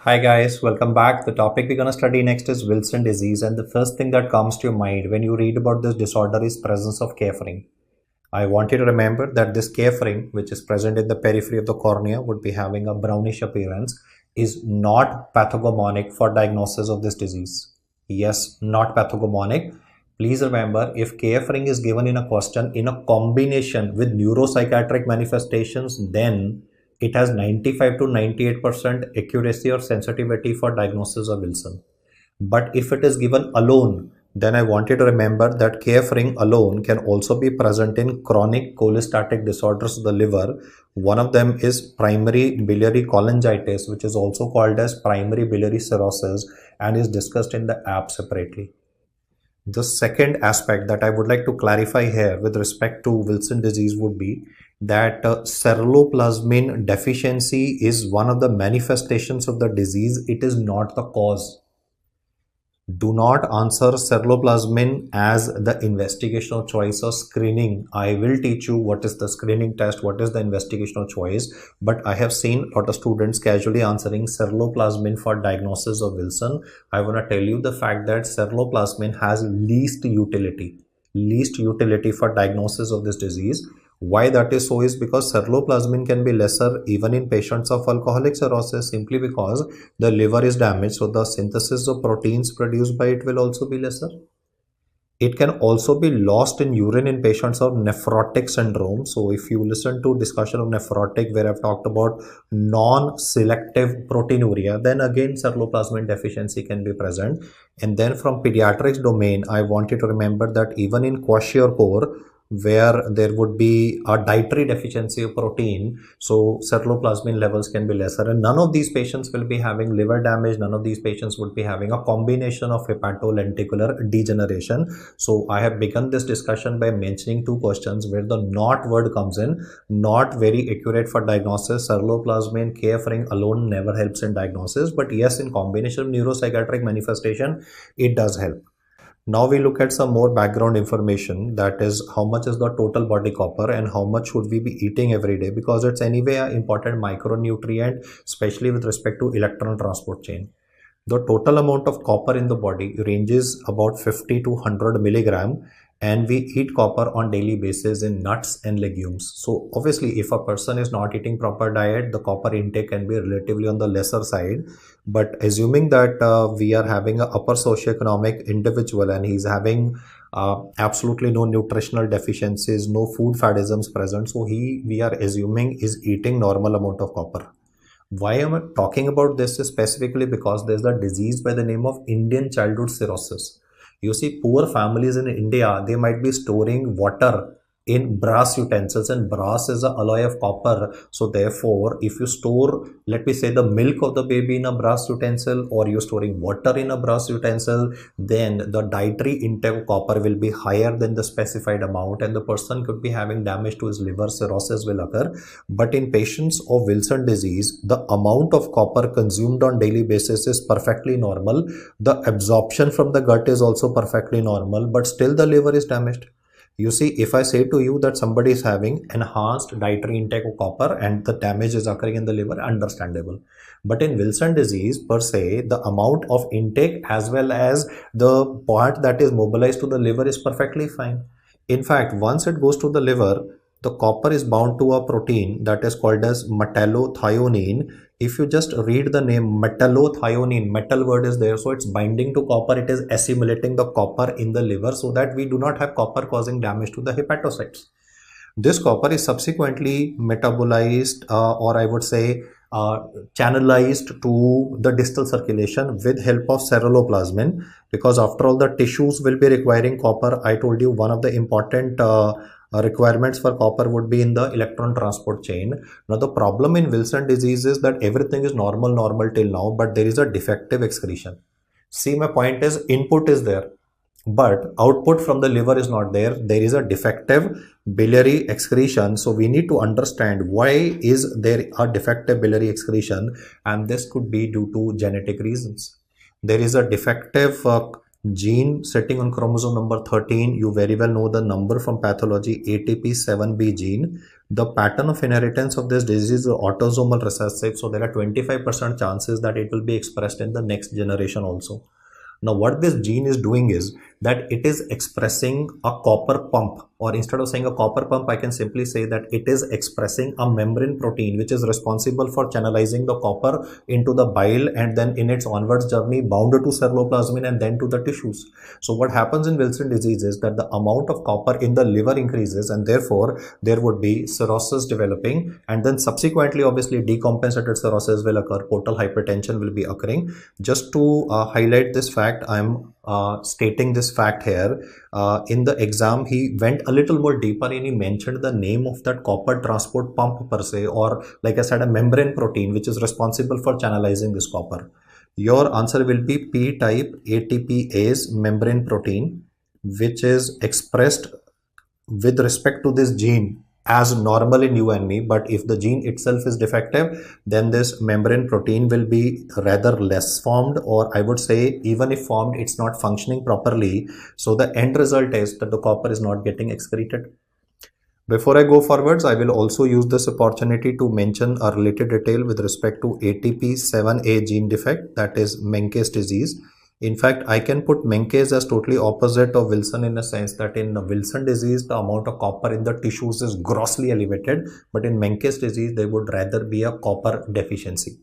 Hi guys, welcome back. The topic we're going to study next is Wilson disease, and the first thing that comes to your mind when you read about this disorder is presence of K ring. I want you to remember that this K ring, which is present in the periphery of the cornea, would be having a brownish appearance, is not pathognomonic for diagnosis of this disease. Yes, not pathognomonic. Please remember, if KF ring is given in a question in a combination with neuropsychiatric manifestations, then it has 95 to 98% accuracy or sensitivity for diagnosis of Wilson. But if it is given alone, then I want you to remember that KF ring alone can also be present in chronic cholestatic disorders of the liver. One of them is primary biliary cholangitis, which is also called as primary biliary cirrhosis and is discussed in the app separately. The second aspect that I would like to clarify here with respect to Wilson disease would be that ceruloplasmin deficiency is one of the manifestations of the disease. It is not the cause. Do not answer ceruloplasmin as the investigational choice or screening. I will teach you what is the screening test, what is the investigational choice, but I have seen a lot of students casually answering ceruloplasmin for diagnosis of Wilson. I want to tell you the fact that ceruloplasmin has least utility for diagnosis of this disease. Why that is so is because ceruloplasmin can be lesser even in patients of alcoholic cirrhosis, simply because the liver is damaged, so the synthesis of proteins produced by it will also be lesser. It can also be lost in urine in patients of nephrotic syndrome. So if you listen to discussion of nephrotic where I've talked about non-selective proteinuria, then again ceruloplasmin deficiency can be present. And then from pediatrics domain, I want you to remember that even in kwashiorkor, where there would be a dietary deficiency of protein, so ceruloplasmin levels can be lesser, and none of these patients will be having liver damage. None of these patients would be having a combination of hepatolenticular degeneration. So I have begun this discussion by mentioning two questions where the not word comes in. Not very accurate for diagnosis. Ceruloplasmin KF ring alone never helps in diagnosis, but yes, in combination of neuropsychiatric manifestation, it does help. Now we look at some more background information, that is how much is the total body copper and how much should we be eating every day, because it's anyway an important micronutrient, especially with respect to electron transport chain. The total amount of copper in the body ranges about 50 to 100 milligram, and we eat copper on daily basis in nuts and legumes. So obviously if a person is not eating proper diet, the copper intake can be relatively on the lesser side. But assuming that we are having an upper socioeconomic individual and he's having absolutely no nutritional deficiencies, no food faddisms present, so we are assuming is eating normal amount of copper. Why am I talking about this specifically? Because there's a disease by the name of Indian childhood cirrhosis. You see, poor families in India, they might be storing water in brass utensils, and brass is an alloy of copper. So therefore, if you store, let me say, the milk of the baby in a brass utensil, or you're storing water in a brass utensil, then the dietary intake of copper will be higher than the specified amount, and the person could be having damage to his liver. Cirrhosis will occur. But in patients of Wilson disease, the amount of copper consumed on daily basis is perfectly normal. The absorption from the gut is also perfectly normal, but still the liver is damaged. You see, if I say to you that somebody is having enhanced dietary intake of copper and the damage is occurring in the liver, understandable. But in Wilson disease per se, the amount of intake as well as the part that is mobilized to the liver is perfectly fine. In fact, once it goes to the liver, the copper is bound to a protein that is called as metallothionein. If you just read the name metallothionein, metal word is there, so it's binding to copper, it is assimilating the copper in the liver so that we do not have copper causing damage to the hepatocytes. This copper is subsequently metabolized or I would say channelized to the distal circulation with help of ceruloplasmin, because after all the tissues will be requiring copper. I told you one of the important requirements for copper would be in the electron transport chain. Now the problem in Wilson disease is that everything is normal till now, but there is a defective excretion. See, my point is input is there, but output from the liver is not there. There is a defective biliary excretion. So we need to understand why is there a defective biliary excretion, and this could be due to genetic reasons. There is a defective gene sitting on chromosome number 13. You very well know the number from pathology, ATP7B gene. The pattern of inheritance of this disease is autosomal recessive, so there are 25% chances that it will be expressed in the next generation also. Now, what this gene is doing is that it is expressing a copper pump, or instead of saying a copper pump, I can simply say that it is expressing a membrane protein which is responsible for channelizing the copper into the bile and then in its onwards journey bound to ceruloplasmin and then to the tissues. So what happens in Wilson disease is that the amount of copper in the liver increases and therefore there would be cirrhosis developing, and then subsequently obviously decompensated cirrhosis will occur, portal hypertension will be occurring. Just to highlight this fact, I am stating this fact here. In the exam, he went a little more deeper and he mentioned the name of that copper transport pump per se, or like I said, a membrane protein which is responsible for channelizing this copper. Your answer will be P-type ATPase membrane protein, which is expressed with respect to this gene as normal in you and me, but if the gene itself is defective, then this membrane protein will be rather less formed, or I would say even if formed, it's not functioning properly. So the end result is that the copper is not getting excreted. Before I go forwards, I will also use this opportunity to mention a related detail with respect to ATP7A gene defect, that is Menkes disease. In fact, I can put Menkes as totally opposite of Wilson in a sense that in Wilson disease, the amount of copper in the tissues is grossly elevated, but in Menkes disease, there would rather be a copper deficiency.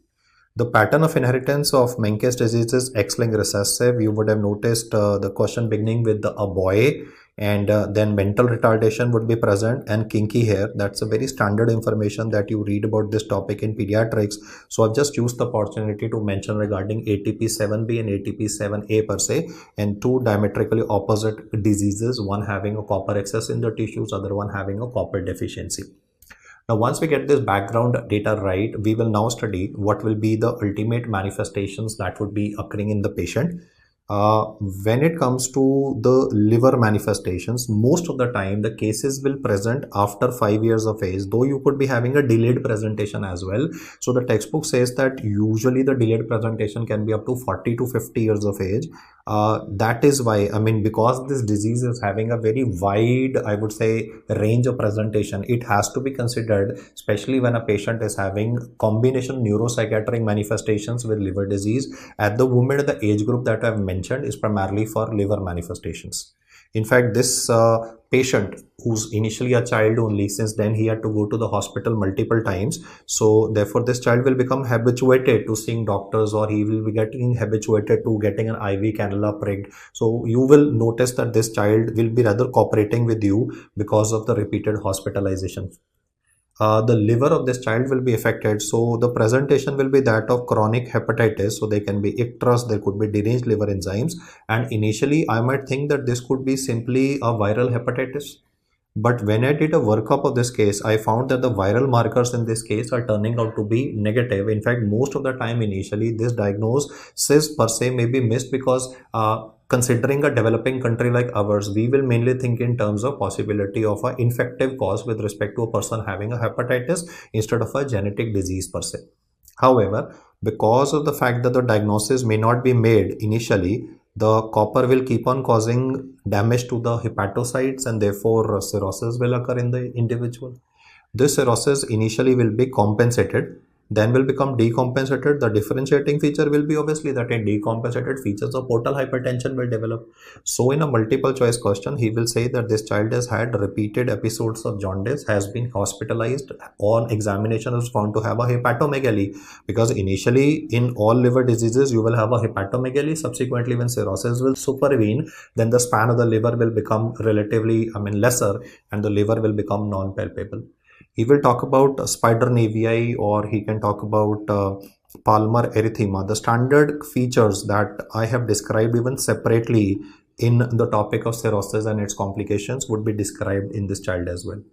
The pattern of inheritance of Menkes disease is X-linked recessive. You would have noticed the question beginning with a boy, and then mental retardation would be present and kinky hair. That's a very standard information that you read about this topic in pediatrics. So I've just used the opportunity to mention regarding ATP7B and ATP7A per se, and two diametrically opposite diseases, one having a copper excess in the tissues, other one having a copper deficiency. Now, once we get this background data right, we will now study what will be the ultimate manifestations that would be occurring in the patient. When it comes to the liver manifestations, most of the time the cases will present after 5 years of age, though you could be having a delayed presentation as well. So the textbook says that usually the delayed presentation can be up to 40 to 50 years of age. That is why, I mean, because this disease is having a very wide, I would say, range of presentation, it has to be considered, especially when a patient is having combination neuropsychiatric manifestations with liver disease. At the moment, the age group that I've mentioned is primarily for liver manifestations. In fact, this patient who's initially a child only, since then he had to go to the hospital multiple times. So therefore this child will become habituated to seeing doctors, or he will be getting habituated to getting an IV cannula pricked. So you will notice that this child will be rather cooperating with you because of the repeated hospitalization. The liver of this child will be affected. So the presentation will be that of chronic hepatitis. So they can be icterus, there could be deranged liver enzymes. And initially I might think that this could be simply a viral hepatitis. But when I did a workup of this case, I found that the viral markers in this case are turning out to be negative. In fact, most of the time initially this diagnosis per se may be missed because considering a developing country like ours, we will mainly think in terms of possibility of an infective cause with respect to a person having a hepatitis instead of a genetic disease per se. However, because of the fact that the diagnosis may not be made initially, the copper will keep on causing damage to the hepatocytes and therefore cirrhosis will occur in the individual. This cirrhosis initially will be compensated, then will become decompensated. The differentiating feature will be obviously that in decompensated features of portal hypertension will develop. So in a multiple choice question, he will say that this child has had repeated episodes of jaundice, has been hospitalized, on examination is found to have a hepatomegaly, because initially in all liver diseases you will have a hepatomegaly. Subsequently when cirrhosis will supervene, then the span of the liver will become relatively lesser and the liver will become non-palpable. He will talk about spider nevi, or he can talk about palmar erythema. The standard features that I have described even separately in the topic of cirrhosis and its complications would be described in this child as well.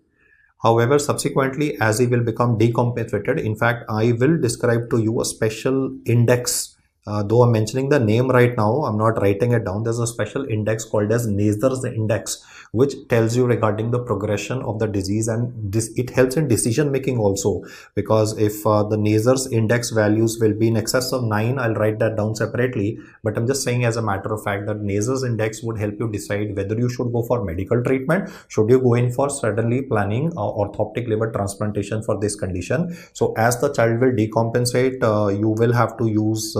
However, subsequently, as he will become decompensated, in fact, I will describe to you a special index Though I'm mentioning the name right now, I'm not writing it down. There's a special index called as Nazar's index, which tells you regarding the progression of the disease, and this it helps in decision making also. Because if the Nazar's index values will be in excess of 9, I'll write that down separately. But I'm just saying as a matter of fact that Nazar's index would help you decide whether you should go for medical treatment, should you go in for suddenly planning orthoptic liver transplantation for this condition. So as the child will decompensate, you will have to use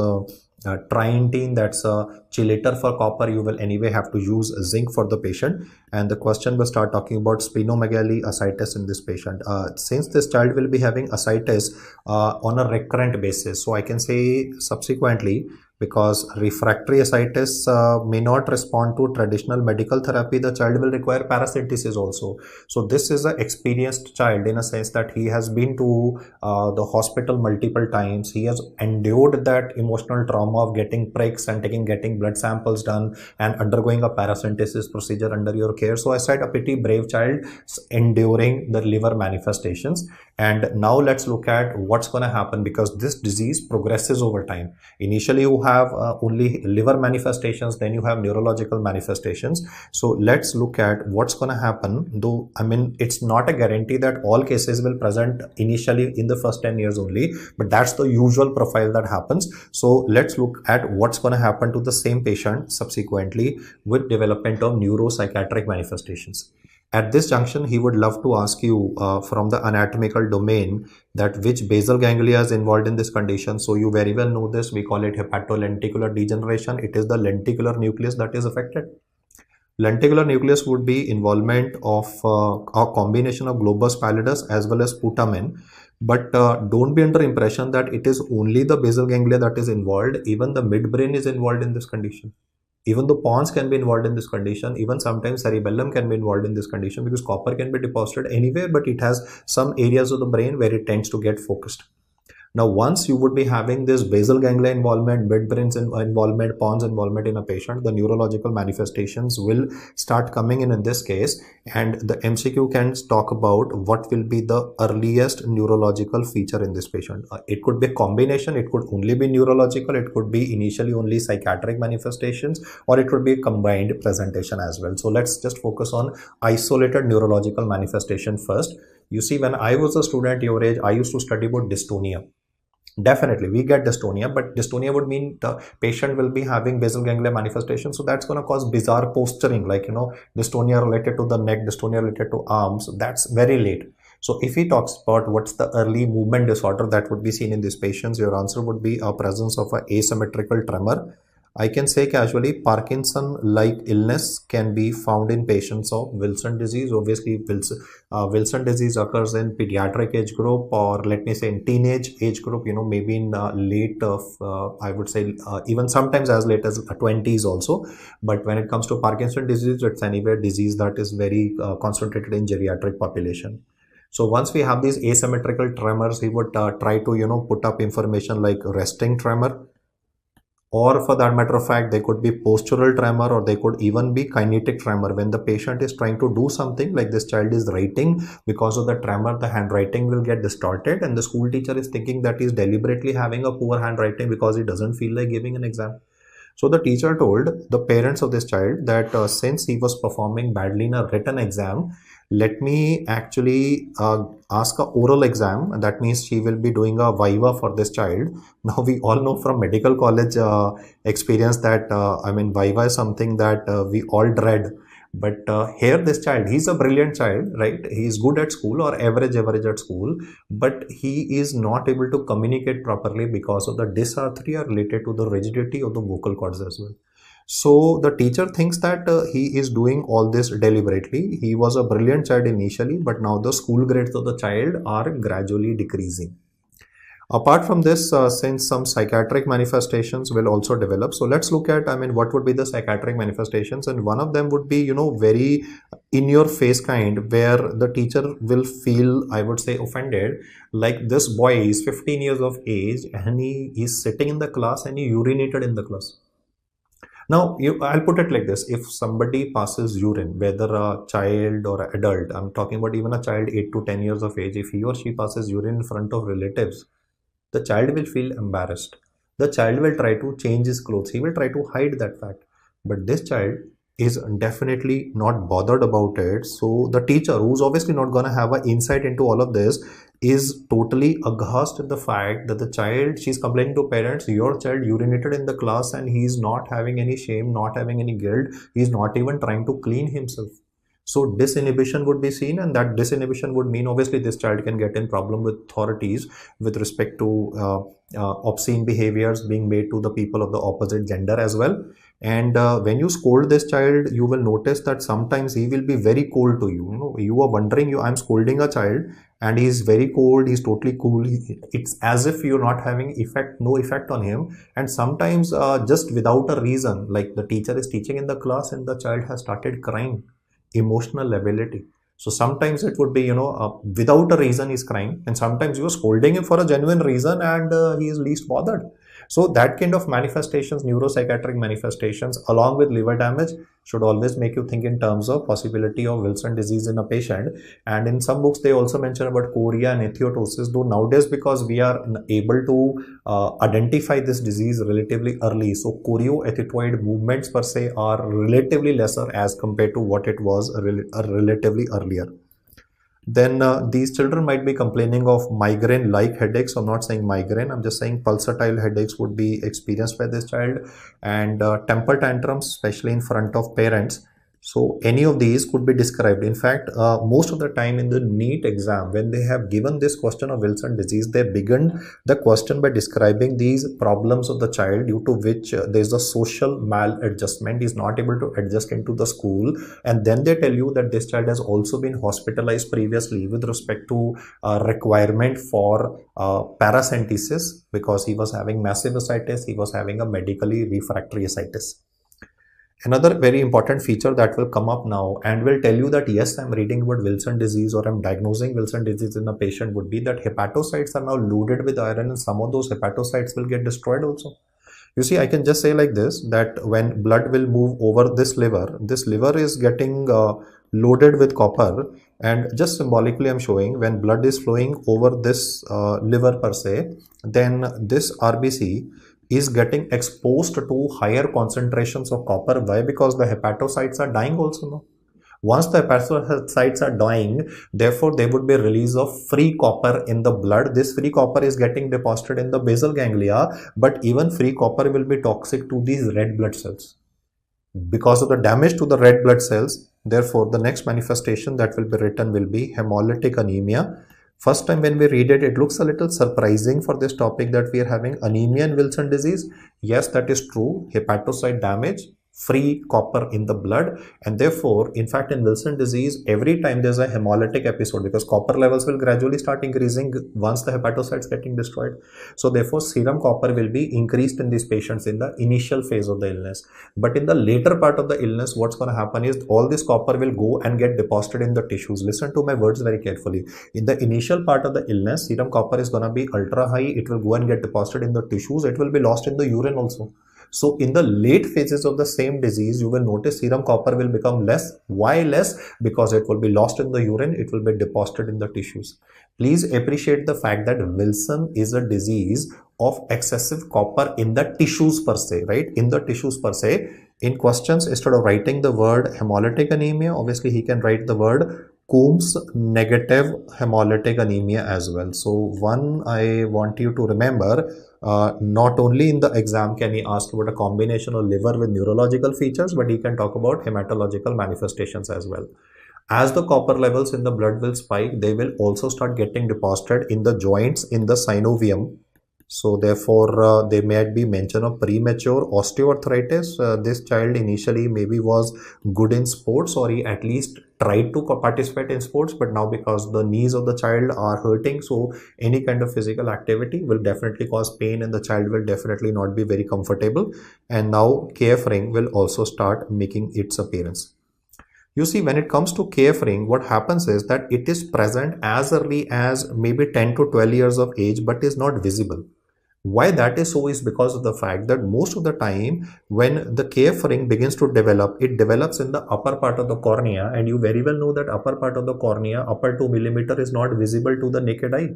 trientine, that's a chelator for copper. You will anyway have to use zinc for the patient. And the question will start talking about splenomegaly ascites in this patient. Since this child will be having ascites on a recurrent basis, so I can say subsequently, because refractory ascites may not respond to traditional medical therapy, the child will require paracentesis also. So this is an experienced child in a sense that he has been to the hospital multiple times. He has endured that emotional trauma of getting pricks and getting blood samples done and undergoing a paracentesis procedure under your care. So I said a pretty brave child enduring the liver manifestations. And now let's look at what's going to happen, because this disease progresses over time. Initially you have only liver manifestations, then you have neurological manifestations. So let's look at what's going to happen. Though I mean, it's not a guarantee that all cases will present initially in the first 10 years only, but that's the usual profile that happens. So let's look at what's going to happen to the same patient subsequently with development of neuropsychiatric manifestations. At this junction, he would love to ask you from the anatomical domain that which basal ganglia is involved in this condition. So you very well know this. We call it hepatolenticular degeneration. It is the lenticular nucleus that is affected. Lenticular nucleus would be involvement of a combination of globus pallidus as well as putamen. But don't be under impression that it is only the basal ganglia that is involved. Even the midbrain is involved in this condition. Even the pons can be involved in this condition. Even sometimes cerebellum can be involved in this condition, because copper can be deposited anywhere, but it has some areas of the brain where it tends to get focused. Now, once you would be having this basal ganglia involvement, midbrain's involvement, pons involvement in a patient, the neurological manifestations will start coming in this case. And the MCQ can talk about what will be the earliest neurological feature in this patient. It could be a combination, it could only be neurological, it could be initially only psychiatric manifestations, or it could be a combined presentation as well. So let's just focus on isolated neurological manifestation first. You see, when I was a student your age, I used to study about dystonia. Definitely, we get dystonia, but dystonia would mean the patient will be having basal ganglia manifestation. So that's going to cause bizarre posturing, like, dystonia related to the neck, dystonia related to arms. That's very late. So if he talks about what's the early movement disorder that would be seen in these patients, your answer would be a presence of an asymmetrical tremor. I can say casually Parkinson-like illness can be found in patients of Wilson disease. Obviously, Wilson disease occurs in pediatric age group, or let me say in teenage age group, maybe in late of, I would say, even sometimes as late as 20s also. But when it comes to Parkinson disease, it's anywhere disease that is very concentrated in geriatric population. So once we have these asymmetrical tremors, he would try to, put up information like resting tremor, or for that matter of fact, they could be postural tremor, or they could even be kinetic tremor. When the patient is trying to do something, like this child is writing, because of the tremor, the handwriting will get distorted, and the school teacher is thinking that he's deliberately having a poor handwriting because he doesn't feel like giving an exam. So the teacher told the parents of this child that since he was performing badly in a written exam, let me actually ask a oral exam. That means she will be doing a viva for this child. Now we all know from medical college experience that viva is something that we all dread. But here this child, he's a brilliant child, right? He's good at school, or average at school, but he is not able to communicate properly because of the dysarthria related to the rigidity of the vocal cords as well. So the teacher thinks that he is doing all this deliberately. He was a brilliant child initially, but now the school grades of the child are gradually decreasing. Apart from this, since some psychiatric manifestations will also develop, so let's look at, what would be the psychiatric manifestations, and one of them would be, very in your face kind, where the teacher will feel, I would say, offended. Like this boy is 15 years of age and he is sitting in the class and he urinated in the class. Now, I'll put it like this. If somebody passes urine, whether a child or an adult, I'm talking about even a child 8 to 10 years of age, if he or she passes urine in front of relatives, the child will feel embarrassed. the child will try to change his clothes. He will try to hide that fact. But this child is definitely not bothered about it. So the teacher, who's obviously not going to have an insight into all of this, is totally aghast at the fact that the child, she's complaining to parents, your child urinated in the class and he's not having any shame, not having any guilt. He's not even trying to clean himself. So disinhibition would be seen, and that disinhibition would mean obviously this child can get in problem with authorities with respect to obscene behaviors being made to the people of the opposite gender as well. And when you scold this child, you will notice that sometimes he will be very cold to you. You know, you are wondering, I'm scolding a child and he's very cold, he's totally cool. It's as if you're not having no effect on him. And sometimes just without a reason, like the teacher is teaching in the class and the child has started crying, emotional ability. So sometimes it would be, without a reason he's crying, and sometimes you're scolding him for a genuine reason and he is least bothered. So that kind of manifestations, neuropsychiatric manifestations, along with liver damage, should always make you think in terms of possibility of Wilson disease in a patient. And in some books, they also mention about chorea and ethiotosis, though nowadays, because we are able to identify this disease relatively early. So chorioethitoid movements per se are relatively lesser as compared to what it was relatively earlier. Then these children might be complaining of migraine-like headaches. I'm not saying migraine, I'm just saying pulsatile headaches would be experienced by this child, and temper tantrums, especially in front of parents. So any of these could be described. In fact, most of the time in the NEET exam, when they have given this question of Wilson disease, they begin the question by describing these problems of the child due to which there is a social maladjustment. He is not able to adjust into the school. And then they tell you that this child has also been hospitalized previously with respect to requirement for paracentesis, because he was having massive ascites, he was having a medically refractory ascites. Another very important feature that will come up now and will tell you that yes, I'm reading about Wilson disease or I'm diagnosing Wilson disease in a patient would be that hepatocytes are now loaded with iron, and some of those hepatocytes will get destroyed also. You see, I can just say like this, that when blood will move over this liver is getting loaded with copper, and just symbolically I'm showing when blood is flowing over this liver per se, then this RBC is getting exposed to higher concentrations of copper. Why? Because the hepatocytes are dying also now. Once the hepatocytes are dying, therefore there would be a release of free copper in the blood. This free copper is getting deposited in the basal ganglia, but even free copper will be toxic to these red blood cells. Because of the damage to the red blood cells, therefore the next manifestation that will be written will be hemolytic anemia. First time when we read it, it looks a little surprising for this topic that we are having anemia in Wilson disease. Yes, that is true. Hepatocyte damage, free copper in the blood, and therefore, in fact, in Wilson disease, every time there's a hemolytic episode, because copper levels will gradually start increasing once the hepatocytes getting destroyed. So therefore, serum copper will be increased in these patients in the initial phase of the illness. But in the later part of the illness, what's going to happen is all this copper will go and get deposited in the tissues. Listen to my words very carefully. In the initial part of the illness, serum copper is going to be ultra high. It will go and get deposited in the tissues. It will be lost in the urine also. So in the late phases of the same disease, you will notice serum copper will become less. Why less? Because it will be lost in the urine, it will be deposited in the tissues. Please appreciate the fact that Wilson is a disease of excessive copper in the tissues per se, right? In the tissues per se. In questions, instead of writing the word hemolytic anemia, obviously he can write the word Coombs negative hemolytic anemia as well. So one, I want you to remember, not only in the exam can he ask about a combination of liver with neurological features, but he can talk about hematological manifestations as well. As the copper levels in the blood will spike, they will also start getting deposited in the joints in the synovium. So therefore, there might be mention of premature osteoarthritis. This child initially maybe was good in sports, or he at least tried to participate in sports, but now because the knees of the child are hurting, so any kind of physical activity will definitely cause pain and the child will definitely not be very comfortable. And now KF ring will also start making its appearance. You see, when it comes to KF ring, what happens is that it is present as early as maybe 10 to 12 years of age, but is not visible. Why that is so is because of the fact that most of the time when the KF ring begins to develop, it develops in the upper part of the cornea, and you very well know that upper part of the cornea, upper 2 mm, is not visible to the naked eye.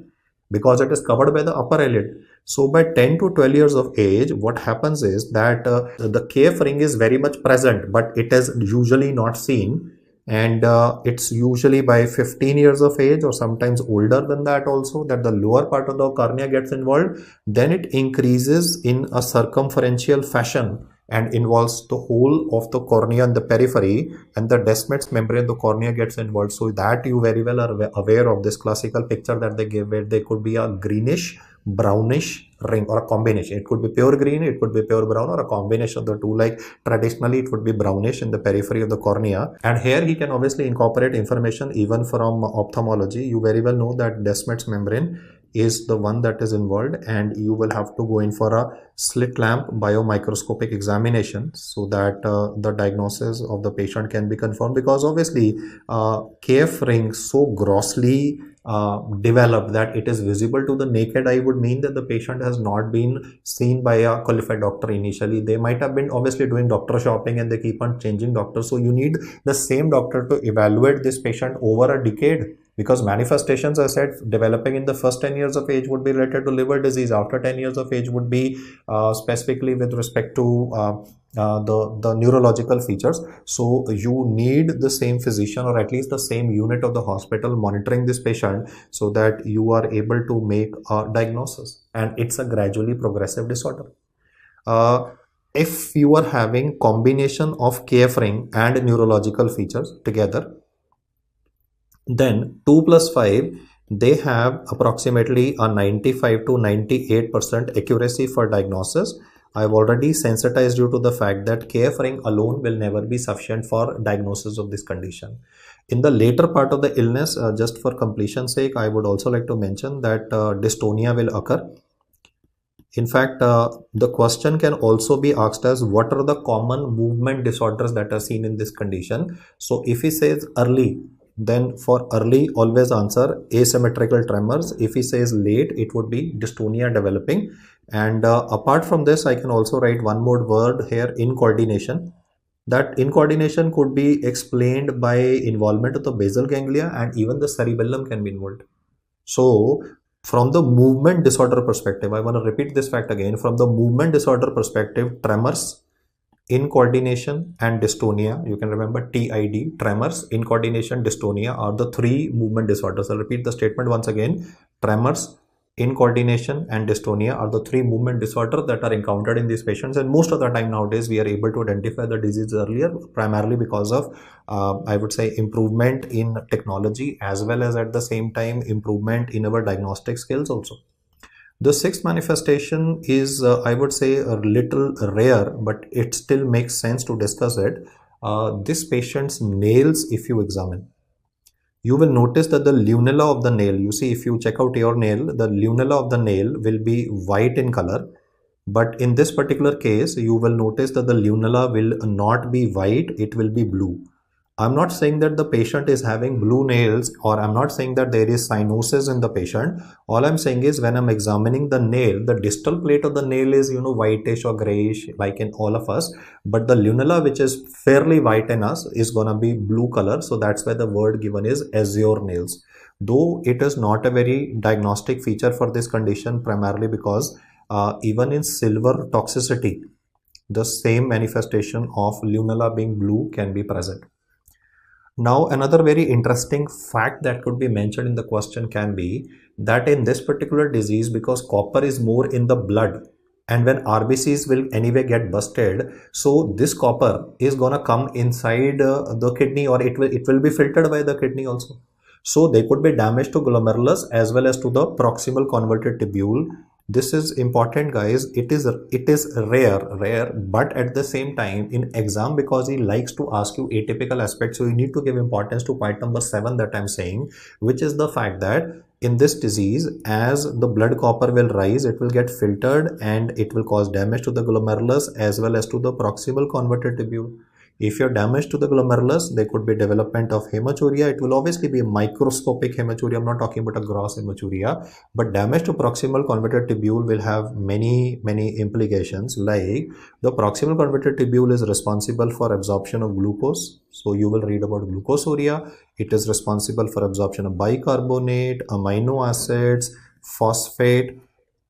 because it is covered by the upper eyelid. So by 10 to 12 years of age, what happens is that the cave ring is very much present, but it is usually not seen. And it's usually by 15 years of age or sometimes older than that also, that the lower part of the cornea gets involved. Then it increases in a circumferential fashion and involves the whole of the cornea and the periphery, and the Descemet's membrane, the cornea, gets involved. So that you very well are aware of this classical picture that they give, where there could be a greenish brownish ring or a combination. It could be pure green, it could be pure brown, or a combination of the two. Like traditionally it would be brownish in the periphery of the cornea. And here he can obviously incorporate information even from ophthalmology. You very well know that Descemet's membrane is the one that is involved, and you will have to go in for a slit lamp biomicroscopic examination so that the diagnosis of the patient can be confirmed, because obviously KF ring so grossly developed that it is visible to the naked eye would mean that the patient has not been seen by a qualified doctor initially. They might have been obviously doing doctor shopping and they keep on changing doctors. So you need the same doctor to evaluate this patient over a decade, because manifestations, I said, developing in the first 10 years of age would be related to liver disease. After 10 years of age would be specifically with respect to the neurological features. So you need the same physician or at least the same unit of the hospital monitoring this patient so that you are able to make a diagnosis. And it's a gradually progressive disorder. If you are having combination of KF ring and neurological features together, then 2 plus 5, they have approximately a 95 to 98% accuracy for diagnosis. I've already sensitized you to the fact that KF ring alone will never be sufficient for diagnosis of this condition. In the later part of the illness, just for completion's sake, I would also like to mention that dystonia will occur. In fact, the question can also be asked as what are the common movement disorders that are seen in this condition. So if he says early, then for early always answer asymmetrical tremors. If he says late, it would be dystonia developing. And apart from this, I can also write one more word here, incoordination. That incoordination could be explained by involvement of the basal ganglia, and even the cerebellum can be involved. So from the movement disorder perspective, I want to repeat this fact again. From the movement disorder perspective, tremors, incoordination and dystonia, you can remember TID, tremors, incoordination, dystonia are the three movement disorders. I'll repeat the statement once again. Tremors, incoordination and dystonia are the three movement disorders that are encountered in these patients, and most of the time nowadays we are able to identify the disease earlier, primarily because of I would say improvement in technology, as well as at the same time improvement in our diagnostic skills also. The sixth manifestation is I would say a little rare, but it still makes sense to discuss it. This patient's nails, if you examine, you will notice that the lunula of the nail, you see, if you check out your nail, the lunula of the nail will be white in color. But in this particular case, you will notice that the lunula will not be white, it will be blue. I'm not saying that the patient is having blue nails, or I'm not saying that there is cyanosis in the patient. All I'm saying is when I'm examining the nail, the distal plate of the nail is, whitish or grayish like in all of us. But the lunula, which is fairly white in us, is going to be blue color. So that's why the word given is azure nails. Though it is not a very diagnostic feature for this condition, primarily because even in silver toxicity, the same manifestation of lunula being blue can be present. Now, another very interesting fact that could be mentioned in the question can be that in this particular disease, because copper is more in the blood, and when RBCs will anyway get busted, so this copper is gonna come inside the kidney, or it will be filtered by the kidney also. So there could be damage to glomerulus as well as to the proximal convoluted tubule. This is important, guys. It is rare, but at the same time in exam, because he likes to ask you atypical aspects, so you need to give importance to point number 7 that I'm saying, which is the fact that in this disease, as the blood copper will rise, it will get filtered and it will cause damage to the glomerulus as well as to the proximal convoluted tubule. If you're damaged to the glomerulus, there could be development of hematuria. It will obviously be a microscopic hematuria. I'm not talking about a gross hematuria, but damage to proximal convoluted tubule will have many implications. Like the proximal convoluted tubule is responsible for absorption of glucose. So you will read about glucosuria. It is responsible for absorption of bicarbonate, amino acids, phosphate,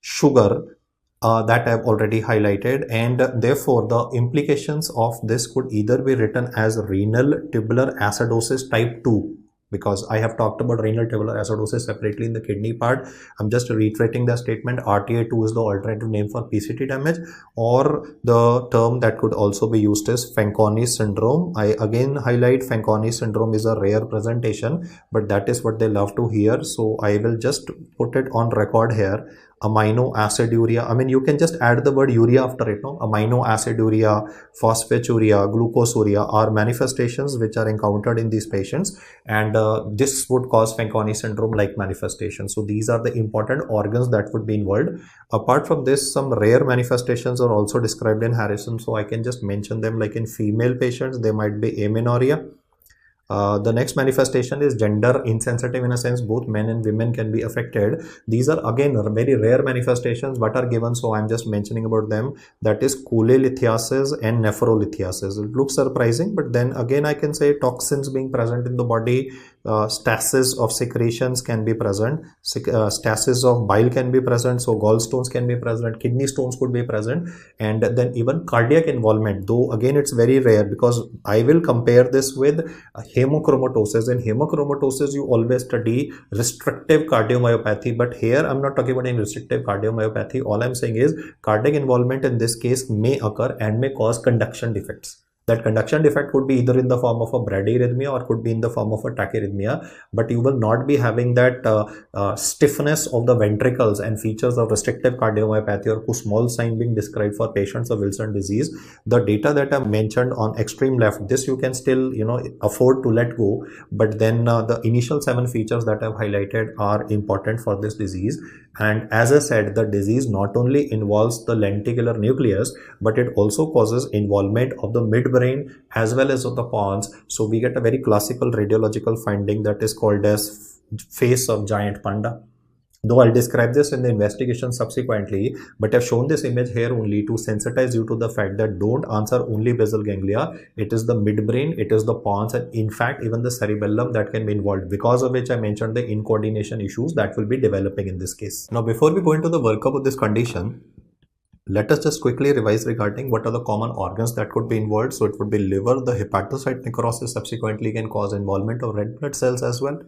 sugar, that I've already highlighted, and therefore the implications of this could either be written as renal tubular acidosis type 2, because I have talked about renal tubular acidosis separately in the kidney part. I'm just reiterating the statement. RTA2 is the alternative name for PCT damage, or the term that could also be used is Fanconi syndrome. I again highlight Fanconi syndrome is a rare presentation, but that is what they love to hear, so I will just put it on record here. Amino aciduria, I mean, you can just add the word urea after it, no? Amino aciduria, phosphaturia, glucosuria are manifestations which are encountered in these patients, and this would cause Fanconi syndrome like manifestations. So these are the important organs that would be involved. Apart from this, some rare manifestations are also described in Harrison, so I can just mention them. Like in female patients, they might be amenorrhea. The next manifestation is gender insensitive, in a sense both men and women can be affected. These are again very rare manifestations but are given, so I'm just mentioning about them. That is cholelithiasis and nephrolithiasis. It looks surprising, but then again I can say toxins being present in the body, stasis of secretions can be present, stasis of bile can be present, so gallstones can be present, kidney stones could be present, and then even cardiac involvement, though again it's very rare, because I will compare this with hemochromatosis. In hemochromatosis you always study restrictive cardiomyopathy, but here I'm not talking about any restrictive cardiomyopathy. All I'm saying is cardiac involvement in this case may occur and may cause conduction defects. That conduction defect could be either in the form of a bradyarrhythmia or could be in the form of a tachyarrhythmia, but you will not be having that stiffness of the ventricles and features of restrictive cardiomyopathy or Kussmaul sign being described for patients of Wilson disease. The data that I mentioned on extreme left, this you can still afford to let go, but then the initial 7 features that I've highlighted are important for this disease. And as I said, the disease not only involves the lenticular nucleus, but it also causes involvement of the midbrain as well as of the pons. So we get a very classical radiological finding that is called as face of giant panda. Though I'll describe this in the investigation subsequently, but I've shown this image here only to sensitize you to the fact that don't answer only basal ganglia. It is the midbrain, it is the pons, and in fact even the cerebellum that can be involved, because of which I mentioned the incoordination issues that will be developing in this case. Now before we go into the workup of this condition, let us just quickly revise regarding what are the common organs that could be involved. So it would be liver. The hepatocyte necrosis subsequently can cause involvement of red blood cells as well.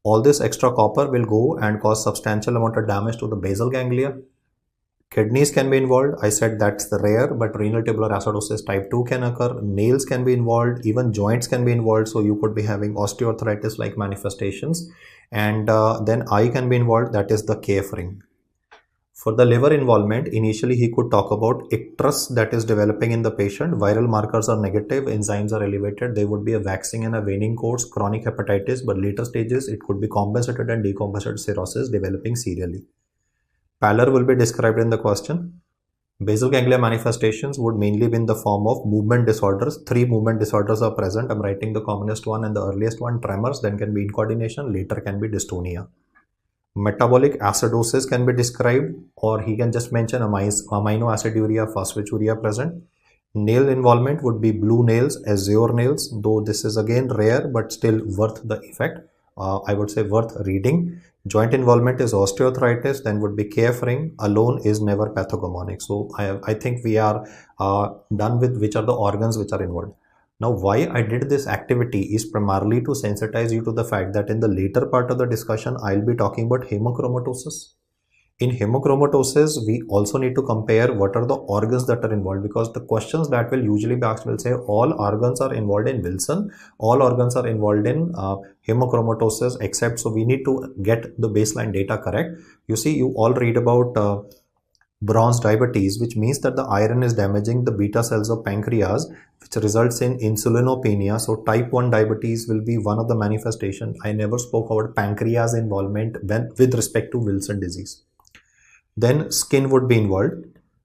All this extra copper will go and cause substantial amount of damage to the basal ganglia. Kidneys can be involved. I said that's the rare, but renal tubular acidosis type 2 can occur. Nails can be involved. Even joints can be involved. So you could be having osteoarthritis like manifestations. And then eye can be involved. That is the cave ring. For the liver involvement, initially he could talk about icterus that is developing in the patient. Viral markers are negative, enzymes are elevated. There would be a waxing and a waning course, chronic hepatitis, but later stages it could be compensated and decompensated cirrhosis developing serially. Pallor will be described in the question. Basal ganglia manifestations would mainly be in the form of movement disorders. 3 movement disorders are present. I'm writing the commonest one and the earliest one, tremors, then can be incoordination, later can be dystonia. Metabolic acidosis can be described, or he can just mention amino aciduria, phosphaturia present. Nail involvement would be blue nails, azure nails, though this is again rare but still worth the effect. I would say worth reading. Joint involvement is osteoarthritis, then would be cave ring. Alone is never pathognomonic. So I think we are done with which are the organs which are involved. Now, why I did this activity is primarily to sensitize you to the fact that in the later part of the discussion, I'll be talking about hemochromatosis. In hemochromatosis, we also need to compare what are the organs that are involved, because the questions that will usually be asked will say all organs are involved in Wilson, all organs are involved in hemochromatosis except, so we need to get the baseline data correct. You see, you all read about bronze diabetes, which means that the iron is damaging the beta cells of pancreas, which results in insulinopenia. So type 1 diabetes will be one of the manifestations. I never spoke about pancreas involvement with respect to Wilson disease. Then skin would be involved.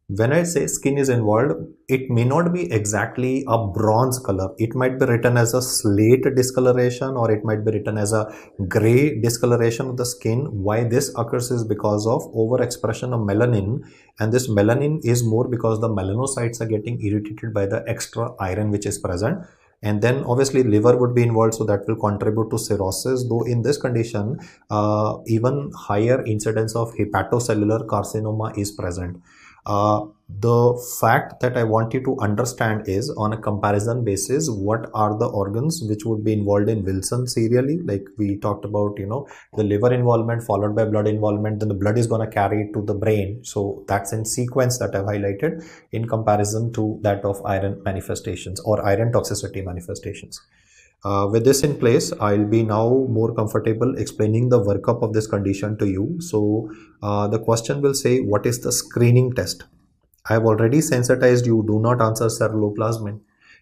When I say skin is involved, it may not be exactly a bronze color. It might be written as a slate discoloration, or it might be written as a gray discoloration of the skin. Why this occurs is because of overexpression of melanin, and this melanin is more because the melanocytes are getting irritated by the extra iron which is present. And then obviously liver would be involved, so that will contribute to cirrhosis, though in this condition even higher incidence of hepatocellular carcinoma is present. The fact that I want you to understand is, on a comparison basis, what are the organs which would be involved in Wilson serially. Like we talked about, the liver involvement followed by blood involvement, then the blood is going to carry it to the brain. So that's in sequence that I've highlighted in comparison to that of iron manifestations or iron toxicity manifestations. With this in place, I'll be now more comfortable explaining the workup of this condition to you. So the question will say, what is the screening test? I have already sensitized you. Do not answer ceruloplasmin.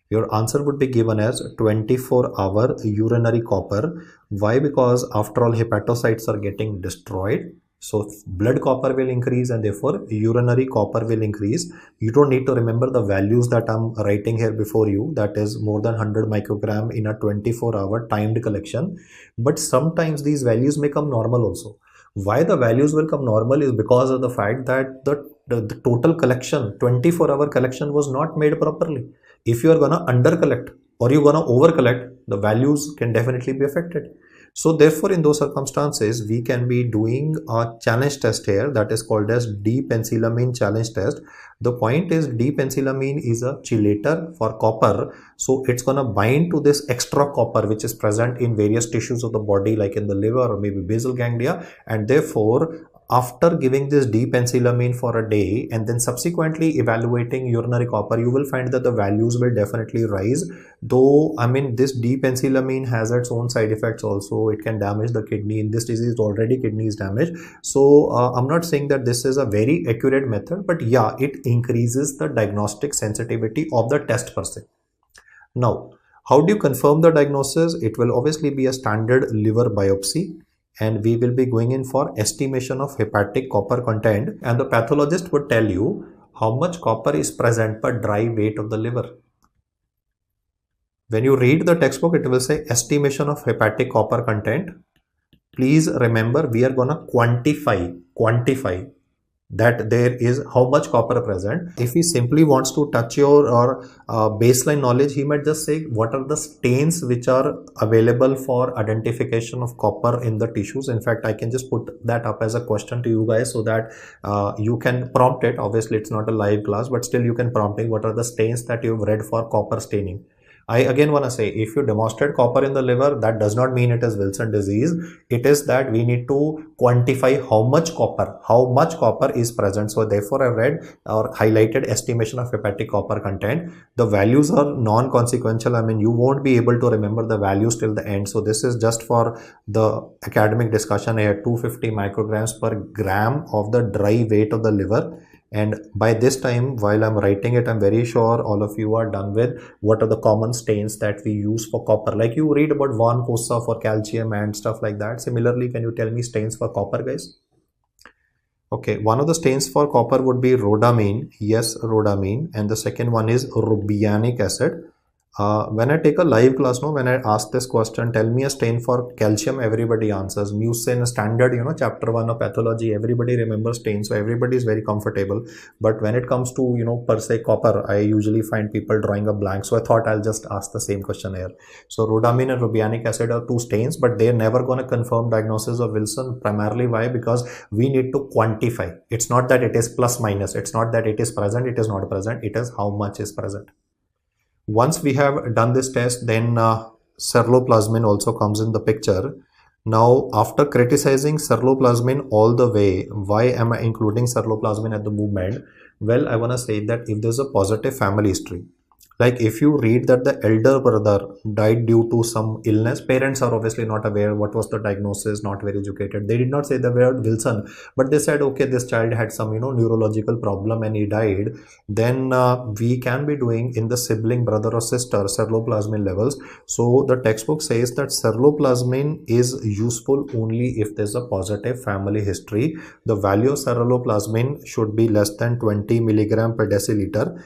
Your answer would be given as 24-hour urinary copper. Why? Because after all, hepatocytes are getting destroyed. So blood copper will increase and therefore urinary copper will increase. You don't need to remember the values that I'm writing here before you. That is more than 100 microgram in a 24-hour timed collection. But sometimes these values may come normal also. Why the values will come normal is because of the fact that the total collection, 24-hour collection, was not made properly. If you are going to under collect or you're going to over collect, the values can definitely be affected. So therefore, in those circumstances, we can be doing a challenge test here that is called as D-pencilamine challenge test. The point is, D-pencilamine is a chelator for copper. So it's going to bind to this extra copper which is present in various tissues of the body, like in the liver or maybe basal ganglia. And therefore, after giving this D-pencilamine for a day and then subsequently evaluating urinary copper, you will find that the values will definitely rise. Though, I mean, this D-pencilamine has its own side effects also. It can damage the kidney. In this disease, already kidney is damaged. So, I'm not saying that this is a very accurate method, but yeah, it increases the diagnostic sensitivity of the test per se. Now, how do you confirm the diagnosis? It will obviously be a standard liver biopsy, and we will be going in for estimation of hepatic copper content, and the pathologist would tell you how much copper is present per dry weight of the liver. When you read the textbook, it will say estimation of hepatic copper content. Please remember, we are going to quantify that there is how much copper present. If he simply wants to touch your baseline knowledge, he might just say what are the stains which are available for identification of copper in the tissues. In fact, I can just put that up as a question to you guys so that you can prompt it. Obviously, it's not a live class, but still you can prompt it. What are the stains that you've read for copper staining? I again want to say, if you demonstrate copper in the liver, that does not mean it is Wilson disease. It is that we need to quantify how much copper is present. So therefore, I read or highlighted estimation of hepatic copper content. The values are non-consequential. I mean, you won't be able to remember the values till the end. So this is just for the academic discussion. I had 250 micrograms per gram of the dry weight of the liver. And by this time, while I'm writing it, I'm very sure all of you are done with what are the common stains that we use for copper. Like you read about Von Cosa for calcium and stuff like that. Similarly, can you tell me stains for copper, guys? Okay, one of the stains for copper would be rhodamine. Yes, rhodamine. And the second one is rubianic acid. When I take a live class, when I ask this question, tell me a stain for calcium, everybody answers. Mucin, standard, chapter 1 of pathology, everybody remembers stains, so everybody is very comfortable. But when it comes to, per se copper, I usually find people drawing a blank. So I thought I'll just ask the same question here. So rhodamine and rubianic acid are two stains, but they're never going to confirm diagnosis of Wilson. Primarily why? Because we need to quantify. It's not that it is plus minus. It's not that it is present, it is not present. It is how much is present. Once we have done this test, then ceruloplasmin also comes in the picture. Now, after criticizing ceruloplasmin all the way, why am I including ceruloplasmin at the moment? Well, I want to say that if there's a positive family history, like if you read that the elder brother died due to some illness, parents are obviously not aware what was the diagnosis, not very educated. They did not say the word Wilson, but they said, okay, this child had some, neurological problem and he died. Then we can be doing in the sibling brother or sister ceruloplasmin levels. So the textbook says that ceruloplasmin is useful only if there's a positive family history. The value of ceruloplasmin should be less than 20 milligram per deciliter.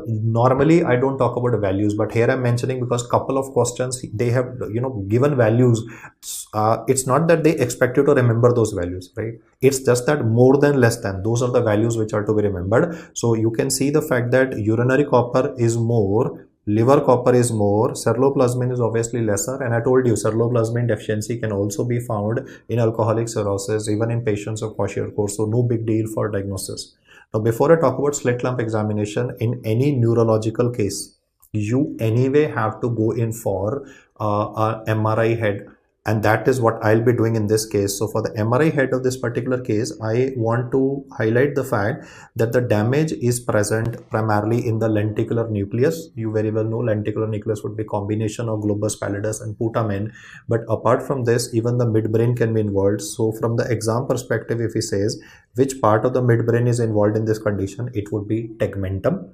Normally I don't talk about the values, but here I'm mentioning because couple of questions they have given values. It's not that they expect you to remember those values, right? It's just that more than less than, those are the values which are to be remembered. So you can see the fact that urinary copper is more, liver copper is more, ceruloplasmin is obviously lesser, and I told you ceruloplasmin deficiency can also be found in alcoholic cirrhosis, even in patients of kwashiorkor, so no big deal for diagnosis. Now, before I talk about slit lamp examination, in any neurological case, you anyway have to go in for a MRI head, and that is what I'll be doing in this case. So for the MRI head of this particular case, I want to highlight the fact that the damage is present primarily in the lenticular nucleus. You very well know lenticular nucleus would be combination of globus pallidus and putamen, but apart from this, even the midbrain can be involved. So from the exam perspective, if he says which part of the midbrain is involved in this condition, it would be tegmentum.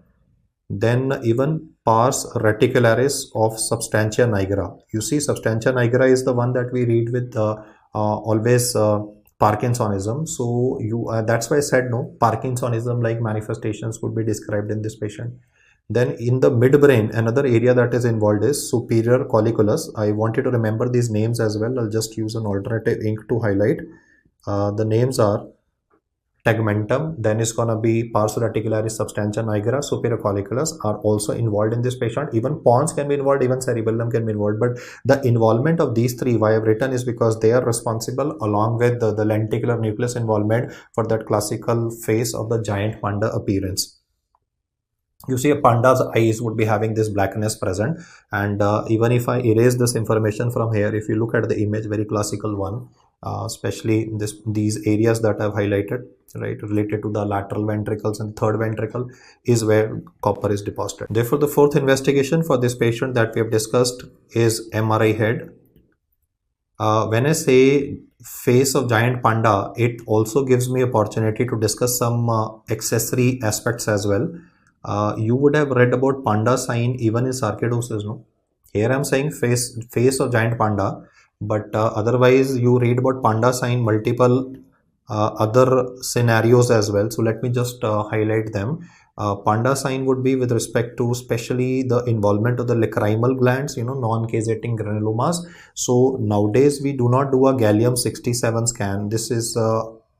Then even pars reticularis of substantia nigra. You see, substantia nigra is the one that we read with always Parkinsonism. So that's why I said no, Parkinsonism like manifestations would be described in this patient. Then in the midbrain, another area that is involved is superior colliculus. I want you to remember these names as well. I'll just use an alternative ink to highlight. The names are tegmentum, then is going to be pars reticularis, substantia nigra, superior colliculus are also involved in this patient. Even pons can be involved, even cerebellum can be involved, but the involvement of these three, why I've written, is because they are responsible along with the lenticular nucleus involvement for that classical face of the giant panda appearance. You see, a panda's eyes would be having this blackness present, and even if I erase this information from here, if you look at the image, very classical one, especially these areas that I've highlighted, right, related to the lateral ventricles and third ventricle is where copper is deposited. Therefore, the fourth investigation for this patient that we have discussed is MRI head. When I say face of giant panda, it also gives me opportunity to discuss some accessory aspects as well. You would have read about panda sign even in sarcoidosis, no? Here I'm saying face of giant panda, but otherwise you read about panda sign multiple other scenarios as well. So let me just highlight them. Panda sign would be with respect to especially the involvement of the lacrimal glands, non-caseating granulomas. So nowadays we do not do a gallium 67 scan. This is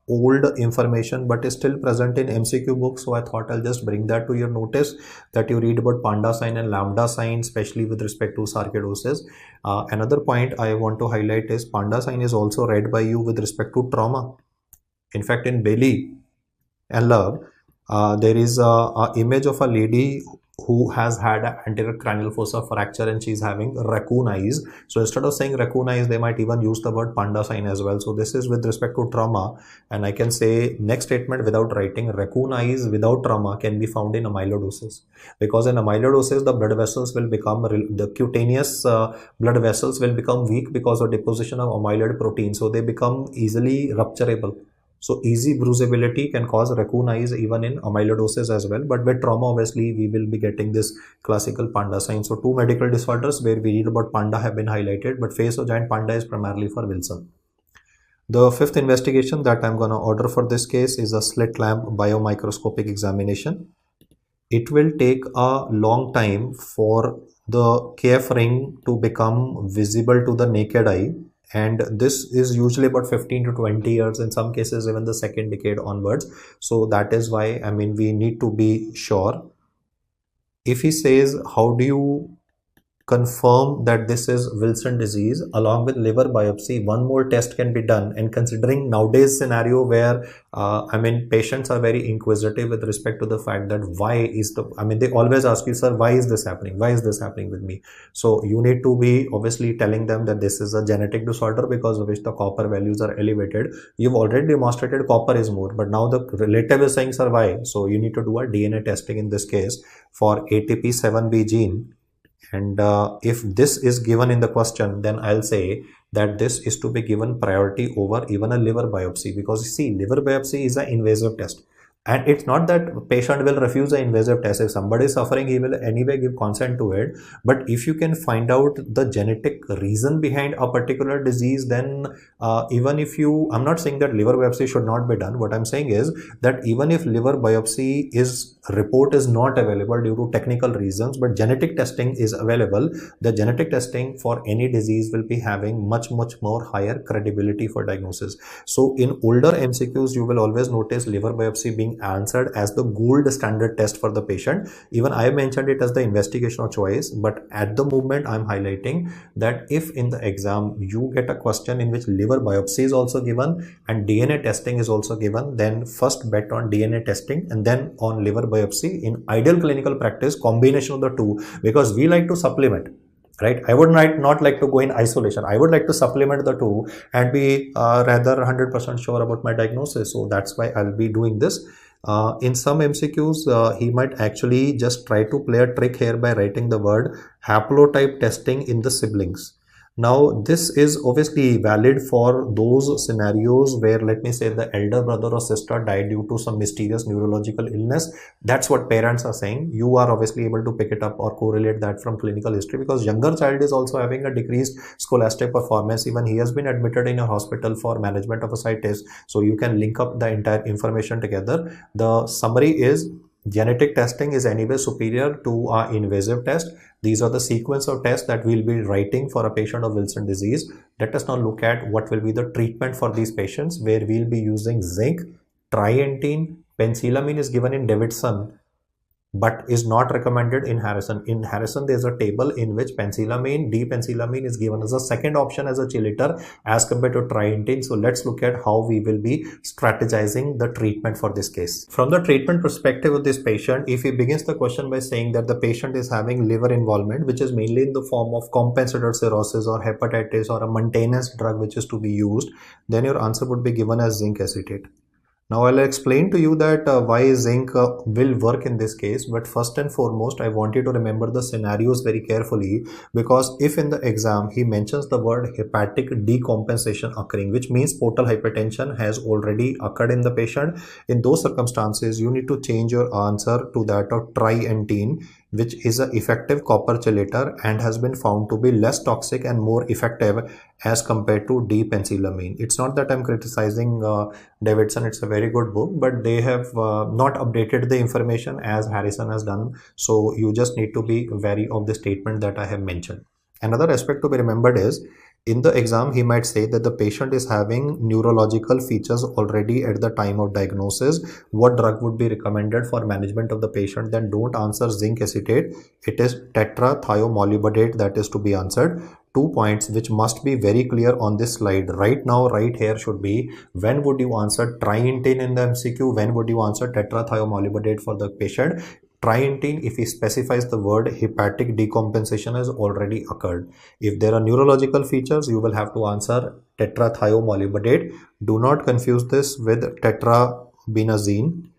old information, but is still present in MCQ books. So I thought I'll just bring that to your notice, that you read about panda sign and lambda sign, especially with respect to sarcoidosis. Another point I want to highlight is panda sign is also read by you with respect to trauma. In fact, in Bailey and Love, there is a image of a lady who has had an anterior cranial fossa fracture and she's having raccoon eyes. So instead of saying raccoon eyes, they might even use the word panda sign as well. So this is with respect to trauma, and I can say next statement without writing, raccoon eyes without trauma can be found in amyloidosis, because in amyloidosis the blood vessels will become, the cutaneous blood vessels will become weak because of deposition of amyloid protein, so they become easily rupturable. So easy bruisability can cause raccoon eyes even in amyloidosis as well. But with trauma, obviously, we will be getting this classical panda sign. So two medical disorders where we read about panda have been highlighted, but face of giant panda is primarily for Wilson. The fifth investigation that I'm going to order for this case is a slit lamp biomicroscopic examination. It will take a long time for the KF ring to become visible to the naked eye. And this is usually about 15 to 20 years, in some cases even the second decade onwards. So that is why, we need to be sure. If he says, how do you confirm that this is Wilson disease, along with liver biopsy, one more test can be done. And considering nowadays scenario where patients are very inquisitive with respect to the fact that why is they always ask you, sir, why is this happening, why is this happening with me? So you need to be obviously telling them that this is a genetic disorder because of which the copper values are elevated. You've already demonstrated copper is more, but now the relative is saying, sir, why? So you need to do a DNA testing in this case for ATP7B gene. And if this is given in the question, then I'll say that this is to be given priority over even a liver biopsy, because you see, liver biopsy is an invasive test. And it's not that patient will refuse an invasive test. If somebody is suffering, he will anyway give consent to it. But if you can find out the genetic reason behind a particular disease, then even if I'm not saying that liver biopsy should not be done. What I'm saying is that even if liver biopsy report is not available due to technical reasons, but genetic testing is available, the genetic testing for any disease will be having much more higher credibility for diagnosis. So in older MCQs, you will always notice liver biopsy being being answered as the gold standard test for the patient. Even I mentioned it as the investigation of choice, but at the moment I'm highlighting that if in the exam you get a question in which liver biopsy is also given and DNA testing is also given, then first bet on DNA testing and then on liver biopsy. In ideal clinical practice, combination of the two, because we like to supplement, right? I would not like to go in isolation. I would like to supplement the two and be rather 100% sure about my diagnosis. So that's why I'll be doing this. In some MCQs, he might actually just try to play a trick here by writing the word haplotype testing in the siblings. Now, this is obviously valid for those scenarios where, let me say, the elder brother or sister died due to some mysterious neurological illness. That's what parents are saying. You are obviously able to pick it up or correlate that from clinical history, because younger child is also having a decreased scholastic performance. Even he has been admitted in a hospital for management of ascites. So you can link up the entire information together. The summary is, genetic testing is anyway superior to our invasive test. These are the sequence of tests that we'll be writing for a patient of Wilson disease. Let us now look at what will be the treatment for these patients, where we'll be using zinc, trientine, penicillamine is given in Davidson, but is not recommended in Harrison. In Harrison, there's a table in which penicillamine, D-penicillamine is given as a second option as a chelator as compared to trientine. So let's look at how we will be strategizing the treatment for this case. From the treatment perspective of this patient, if he begins the question by saying that the patient is having liver involvement, which is mainly in the form of compensated cirrhosis or hepatitis or a maintenance drug which is to be used, then your answer would be given as zinc acetate. Now I'll explain to you that why zinc will work in this case, but first and foremost I want you to remember the scenarios very carefully, because if in the exam he mentions the word hepatic decompensation occurring, which means portal hypertension has already occurred in the patient, in those circumstances you need to change your answer to that of trientine, which is an effective copper chelator and has been found to be less toxic and more effective as compared to D-penicillamine. It's not that I'm criticizing Davidson, it's a very good book, but they have not updated the information as Harrison has done. So you just need to be wary of the statement that I have mentioned. Another aspect to be remembered is, in the exam, he might say that the patient is having neurological features already at the time of diagnosis. What drug would be recommended for management of the patient? Then don't answer zinc acetate. It is tetrathiomolybdate that is to be answered. 2 points which must be very clear on this slide right now, right here should be, when would you answer trientine in the MCQ? When would you answer tetrathiomolybdate for the patient? Trientine, if he specifies the word hepatic decompensation has already occurred. If there are neurological features, you will have to answer tetrathiomolybdate. Do not confuse this with tetrabenazine.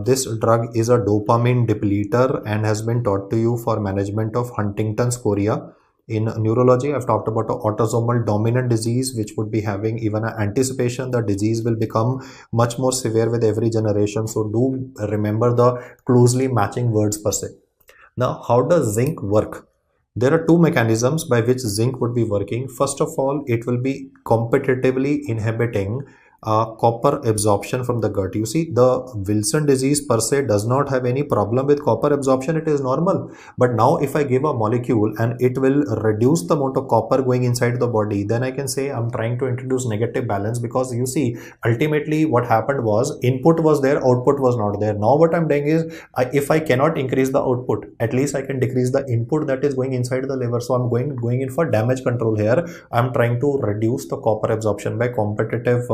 This drug is a dopamine depleter and has been taught to you for management of Huntington's chorea. In neurology, I've talked about an autosomal dominant disease, which would be having even an anticipation the disease will become much more severe with every generation. So do remember the closely matching words per se. Now, how does zinc work? There are two mechanisms by which zinc would be working. First of all, it will be competitively inhibiting copper absorption from the gut. You see, the Wilson disease per se does not have any problem with copper absorption. It is normal. But now if I give a molecule and it will reduce the amount of copper going inside the body, then I can say I'm trying to introduce negative balance, because you see, ultimately what happened was input was there, output was not there. Now what I'm doing is, if I cannot increase the output, at least I can decrease the input that is going inside the liver. So I'm going in for damage control here. I'm trying to reduce the copper absorption by competitive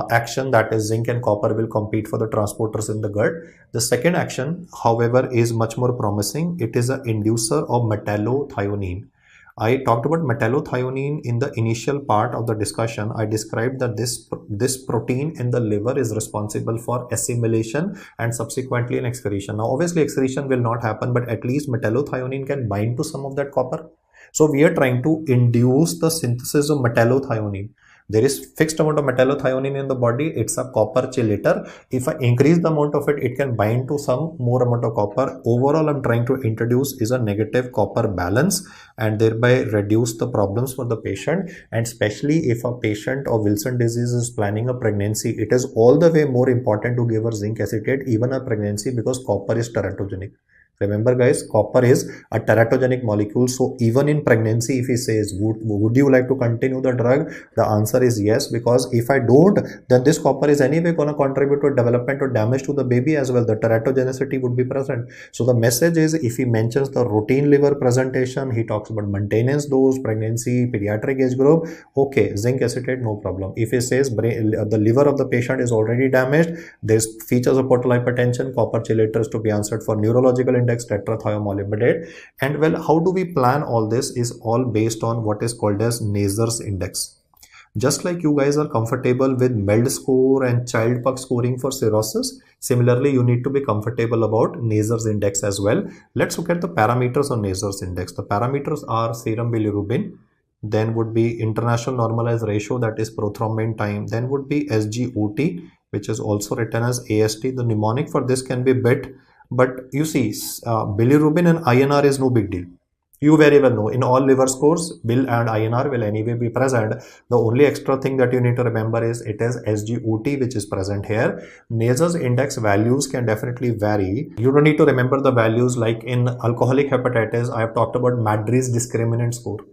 action, that is zinc and copper will compete for the transporters in the gut. The second action, however, is much more promising. It is an inducer of metallothionein. I talked about metallothionein in the initial part of the discussion. I described that this protein in the liver is responsible for assimilation and subsequently an excretion. Now obviously excretion will not happen, but at least metallothionein can bind to some of that copper. So we are trying to induce the synthesis of metallothionein. There is fixed amount of metallothionein in the body. It's a copper chelator. If I increase the amount of it, it can bind to some more amount of copper. Overall, I'm trying to introduce is a negative copper balance and thereby reduce the problems for the patient. And especially if a patient of Wilson disease is planning a pregnancy, it is all the way more important to give her zinc acetate even a pregnancy, because copper is teratogenic. Remember guys, copper is a teratogenic molecule. So even in pregnancy, if he says, would you like to continue the drug? The answer is yes, because if I don't, then this copper is anyway going to contribute to development or damage to the baby as well. The teratogenicity would be present. So the message is, if he mentions the routine liver presentation, he talks about maintenance dose, pregnancy, pediatric age group, okay, zinc acetate, no problem. If he says the liver of the patient is already damaged, there's features of portal hypertension, copper chelators to be answered for neurological index, tetrathiomolybdate. And well, how do we plan all this is all based on what is called as Nazar's index. Just like you guys are comfortable with MELD score and child puck scoring for cirrhosis, similarly, you need to be comfortable about Nazar's index as well. Let's look at the parameters on Nazar's index. The parameters are serum bilirubin, then would be international normalized ratio, that is prothrombin time, then would be SGOT, which is also written as AST. The mnemonic for this can be BIT, but you see, bilirubin and INR is no big deal. You very well know in all liver scores, BIL and INR will anyway be present. The only extra thing that you need to remember is it is SGOT which is present here. Nazar's index values can definitely vary. You don't need to remember the values. Like in alcoholic hepatitis, I have talked about Madry's discriminant score.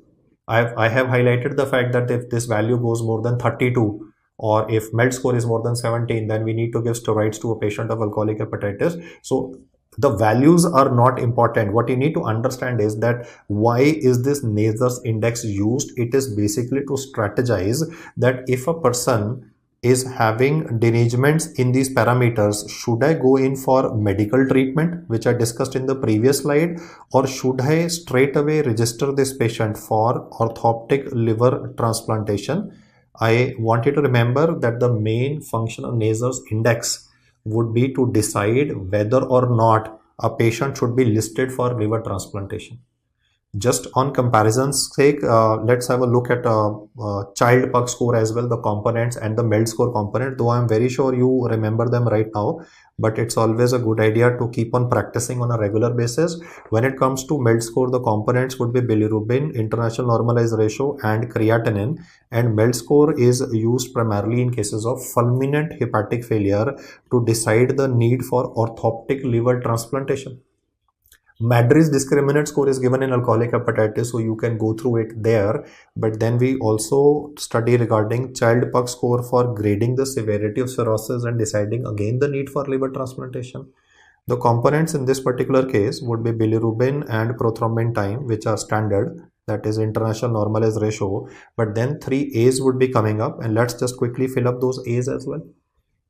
I have highlighted the fact that if this value goes more than 32, or if MELD score is more than 17, then we need to give steroids to a patient of alcoholic hepatitis. So the values are not important. What you need to understand is that why is this Nazar's index used? It is basically to strategize that if a person is having derangements in these parameters, should I go in for medical treatment, which I discussed in the previous slide, or should I straight away register this patient for orthoptic liver transplantation? I want you to remember that the main function of Nazar's index would be to decide whether or not a patient should be listed for liver transplantation. Just on comparison's sake, let's have a look at child puck score as well, the components and the MELD score component, though I'm very sure you remember them right now, but it's always a good idea to keep on practicing on a regular basis. When it comes to MELD score, the components would be bilirubin, international normalized ratio, and creatinine. And MELD score is used primarily in cases of fulminant hepatic failure to decide the need for orthoptic liver transplantation. Madry's discriminant score is given in alcoholic hepatitis, so you can go through it there. But then we also study regarding child puck score for grading the severity of cirrhosis and deciding again the need for liver transplantation. The components in this particular case would be bilirubin and prothrombin time, which are standard, that is international normalized ratio. But then 3 A's would be coming up, and let's just quickly fill up those A's as well.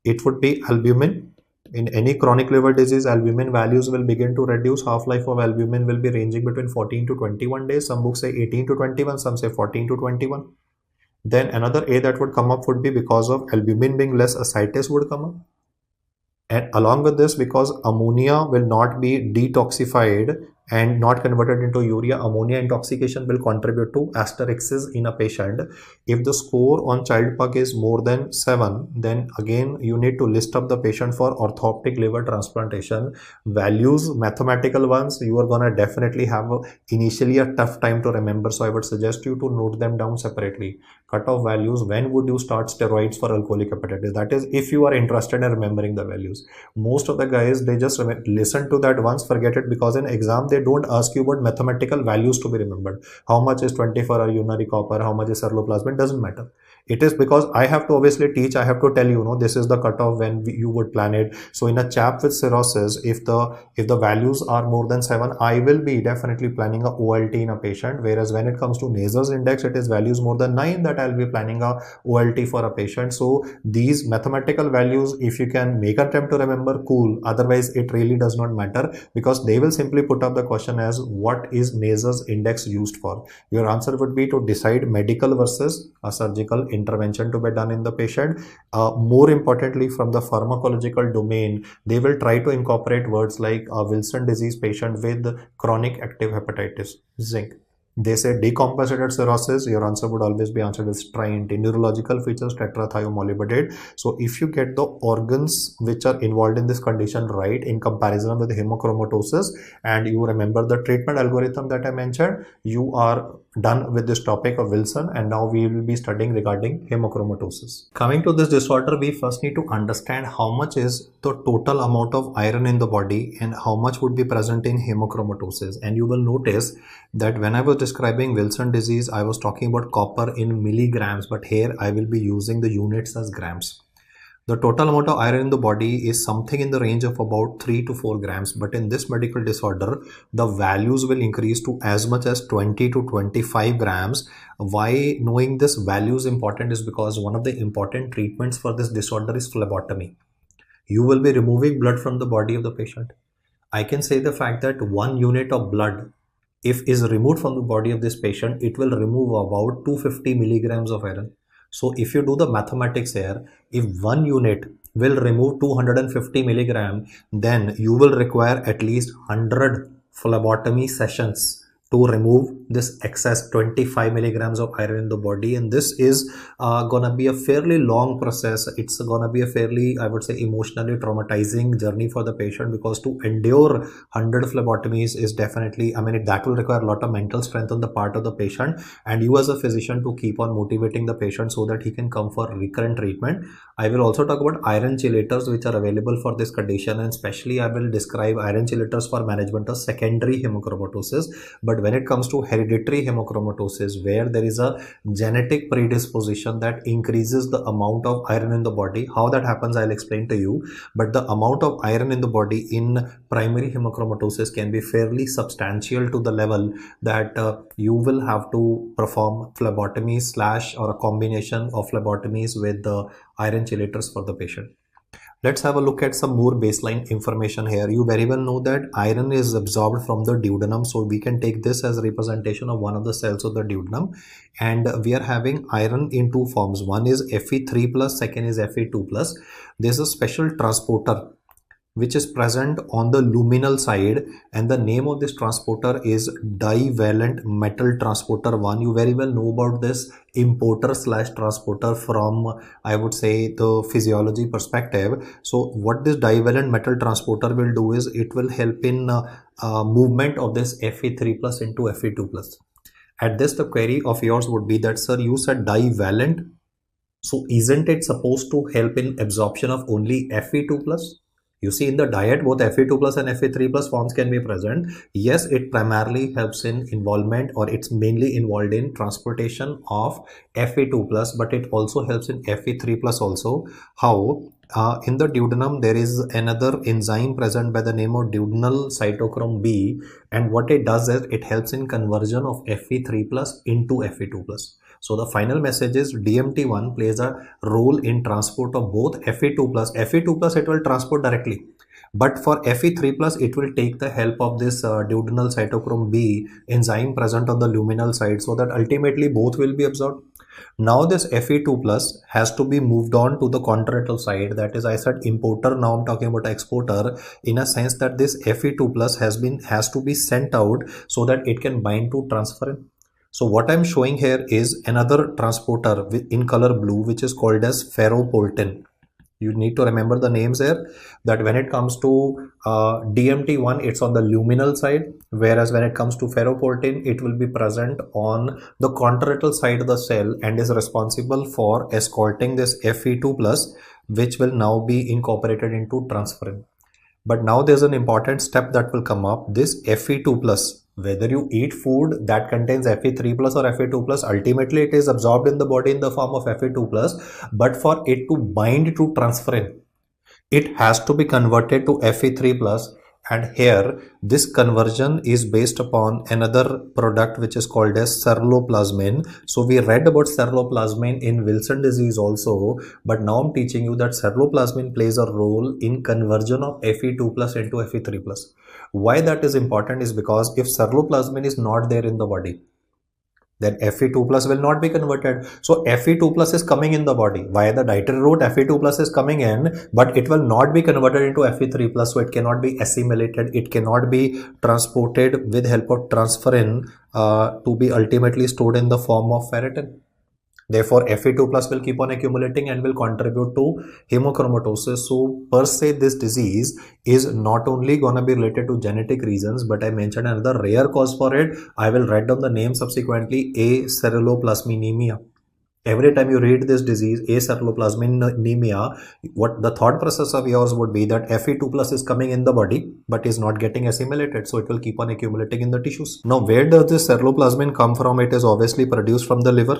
It would be albumin. In any chronic liver disease, albumin values will begin to reduce. Half-life of albumin will be ranging between 14 to 21 days. Some books say 18 to 21, some say 14 to 21. Then another A that would come up would be because of albumin being less, ascites would come up. And along with this, because ammonia will not be detoxified and not converted into urea, ammonia intoxication will contribute to asterixis in a patient. If the score on child puck is more than 7, then again you need to list up the patient for orthoptic liver transplantation. Values, mathematical ones, you are gonna definitely have initially a tough time to remember, so I would suggest you to note them down separately. Cutoff values, when would you start steroids for alcoholic hepatitis? That is, if you are interested in remembering the values. Most of the guys, they just listen to that once, forget it, because in exam they don't ask you about mathematical values to be remembered. How much is 24 urinary copper, how much is ceruloplasmin, doesn't matter. It is because I have to obviously teach, I have to tell you, this is the cutoff when you would plan it. So in a chap with cirrhosis, if the values are more than 7, I will be definitely planning a OLT in a patient. Whereas when it comes to Nazar's index, it is values more than 9 that I'll be planning a OLT for a patient. So these mathematical values, if you can make an attempt to remember, cool. Otherwise, it really does not matter, because they will simply put up the question as what is Nazar's index used for? Your answer would be to decide medical versus a surgical intervention to be done in the patient. More importantly, from the pharmacological domain, they will try to incorporate words like a Wilson disease patient with chronic active hepatitis, zinc. They say decompensated cirrhosis, your answer would always be answered as TRINT. Neurological features, tetrathiomolybdate. So if you get the organs which are involved in this condition right in comparison with hemochromatosis, and you remember the treatment algorithm that I mentioned, you are done with this topic of Wilson, and now we will be studying regarding hemochromatosis. Coming to this disorder, we first need to understand how much is the total amount of iron in the body and how much would be present in hemochromatosis. And you will notice that when I was describing Wilson disease, I was talking about copper in milligrams, but here I will be using the units as grams. The total amount of iron in the body is something in the range of about 3 to 4 grams, but in this medical disorder, the values will increase to as much as 20 to 25 grams. Why knowing this value is important is because one of the important treatments for this disorder is phlebotomy. You will be removing blood from the body of the patient. I can say the fact that 1 unit of blood, if is removed from the body of this patient, it will remove about 250 milligrams of iron. So if you do the mathematics here, if 1 unit will remove 250 milligram, then you will require at least 100 phlebotomy sessions to remove this excess 25 milligrams of iron in the body. And this is gonna be a fairly long process. It's gonna be a fairly, I would say, emotionally traumatizing journey for the patient, because to endure 100 phlebotomies is definitely, I mean, that will require a lot of mental strength on the part of the patient, and you as a physician to keep on motivating the patient so that he can come for recurrent treatment. I will also talk about iron chelators which are available for this condition, and especially I will describe iron chelators for management of secondary hemochromatosis. But when it comes to hereditary hemochromatosis, where there is a genetic predisposition that increases the amount of iron in the body, how that happens I'll explain to you. But the amount of iron in the body in primary hemochromatosis can be fairly substantial to the level that you will have to perform phlebotomy / or a combination of phlebotomies with the iron chelators for the patient. Let's have a look at some more baseline information here. You very well know that iron is absorbed from the duodenum, so we can take this as a representation of one of the cells of the duodenum, and we are having iron in two forms. One is Fe3 plus, second is Fe2 plus. There's a special transporter which is present on the luminal side, and the name of this transporter is divalent metal transporter 1. You very well know about this importer / transporter from, I would say, the physiology perspective. So what this divalent metal transporter will do is it will help in movement of this Fe3 plus into Fe2 plus. At this, the query of yours would be that, sir, you said divalent, so isn't it supposed to help in absorption of only Fe2 plus? You see, in the diet, both Fe2 plus and Fe3 plus forms can be present. Yes, it primarily helps in involvement, or it's mainly involved in transportation of Fe2 plus, but it also helps in Fe3 plus also. How? In the duodenum, there is another enzyme present by the name of duodenal cytochrome B, and what it does is it helps in conversion of Fe3 plus into Fe2 plus. So the final message is DMT1 plays a role in transport of both Fe2 plus. Fe2 plus it will transport directly, but for Fe3 plus it will take the help of this duodenal cytochrome B enzyme present on the luminal side, so that ultimately both will be absorbed. Now this Fe2 plus has to be moved on to the contralateral side. That is, I said importer, now I'm talking about exporter, in a sense that this Fe2 plus has to be sent out so that it can bind to transferrin. So what I'm showing here is another transporter in color blue, which is called as ferropoltin. You need to remember the names here, that when it comes to DMT1, it's on the luminal side, whereas when it comes to ferropoltin, it will be present on the contralateral side of the cell and is responsible for escorting this Fe2 plus, which will now be incorporated into transferrin. But now there's an important step that will come up. This Fe2 plus, whether you eat food that contains Fe3 plus or Fe2 plus, ultimately it is absorbed in the body in the form of Fe2 plus, but for it to bind to transferrin, it has to be converted to Fe3 plus. And here this conversion is based upon another product which is called as ceruloplasmin. So we read about ceruloplasmin in Wilson disease also, but now I'm teaching you that ceruloplasmin plays a role in conversion of Fe2 plus into Fe3 plus. Why that is important is because if ceruloplasmin is not there in the body, then Fe2 plus will not be converted. So Fe2 plus is coming in the body via the dietary route. Fe2 plus is coming in, but it will not be converted into Fe3 plus, so it cannot be assimilated. It cannot be transported with help of transferrin to be ultimately stored in the form of ferritin. Therefore, Fe2 plus will keep on accumulating and will contribute to hemochromatosis. So per se, this disease is not only going to be related to genetic reasons, but I mentioned another rare cause for it. I will write down the name subsequently: aceruloplasminemia. Every time you read this disease, aceruloplasminemia, what the thought process of yours would be that Fe2 plus is coming in the body but is not getting assimilated, so it will keep on accumulating in the tissues. Now, where does this ceruloplasmin come from? It is obviously produced from the liver.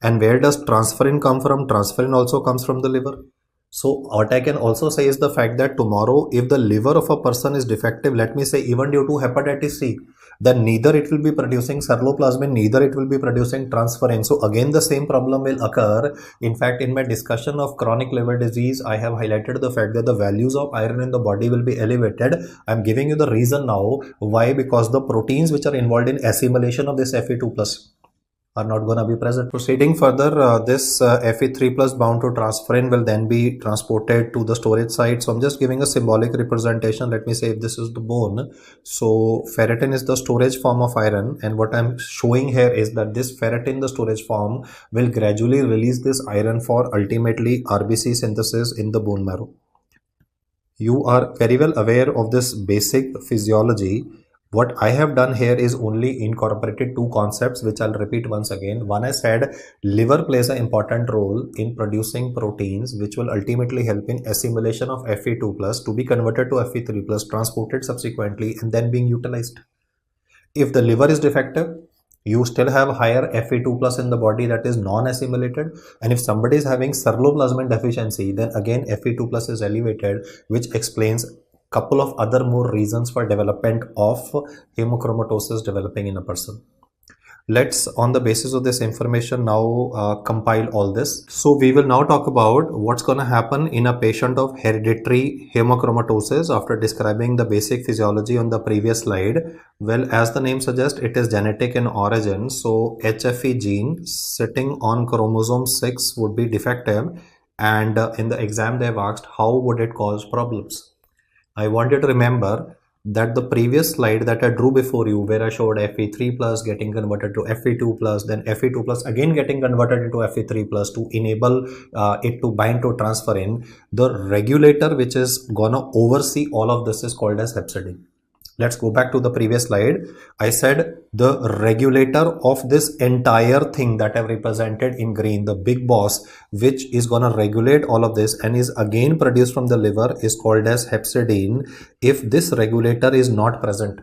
And where does transferrin come from? Transferrin also comes from the liver. So what I can also say is the fact that tomorrow, if the liver of a person is defective, let me say even due to hepatitis C, then neither it will be producing ceruloplasmin, neither it will be producing transferrin. So again, the same problem will occur. In fact, in my discussion of chronic liver disease, I have highlighted the fact that the values of iron in the body will be elevated. I'm giving you the reason now. Why? Because the proteins which are involved in assimilation of this Fe2 plus are not going to be present. Proceeding further, this Fe3 plus bound to transferrin will then be transported to the storage site. So I'm just giving a symbolic representation. Let me say if this is the bone. So ferritin is the storage form of iron, and what I'm showing here is that this ferritin, the storage form, will gradually release this iron for ultimately RBC synthesis in the bone marrow. You are very well aware of this basic physiology. What I have done here is only incorporated two concepts, which I'll repeat once again. One, I said liver plays an important role in producing proteins, which will ultimately help in assimilation of Fe2 plus to be converted to Fe3 plus, transported subsequently, and then being utilized. If the liver is defective, you still have higher Fe2 plus in the body that is non-assimilated, and if somebody is having ceruloplasmin deficiency, then again Fe2 plus is elevated, which explains couple of other more reasons for development of hemochromatosis developing in a person. Let's, on the basis of this information, now compile all this. So we will now talk about what's going to happen in a patient of hereditary hemochromatosis after describing the basic physiology on the previous slide. Well, as the name suggests, it is genetic in origin. So HFE gene sitting on chromosome 6 would be defective, and in the exam they have asked how would it cause problems. I want you to remember that the previous slide that I drew before you, where I showed Fe3 plus getting converted to Fe2 plus, then Fe2 plus again getting converted into Fe3 plus to enable it to bind to transferrin, the regulator which is gonna oversee all of this is called as hepcidin. Let's go back to the previous slide. I said the regulator of this entire thing that I've represented in green, the big boss, which is going to regulate all of this and is again produced from the liver, is called as hepcidin. If this regulator is not present,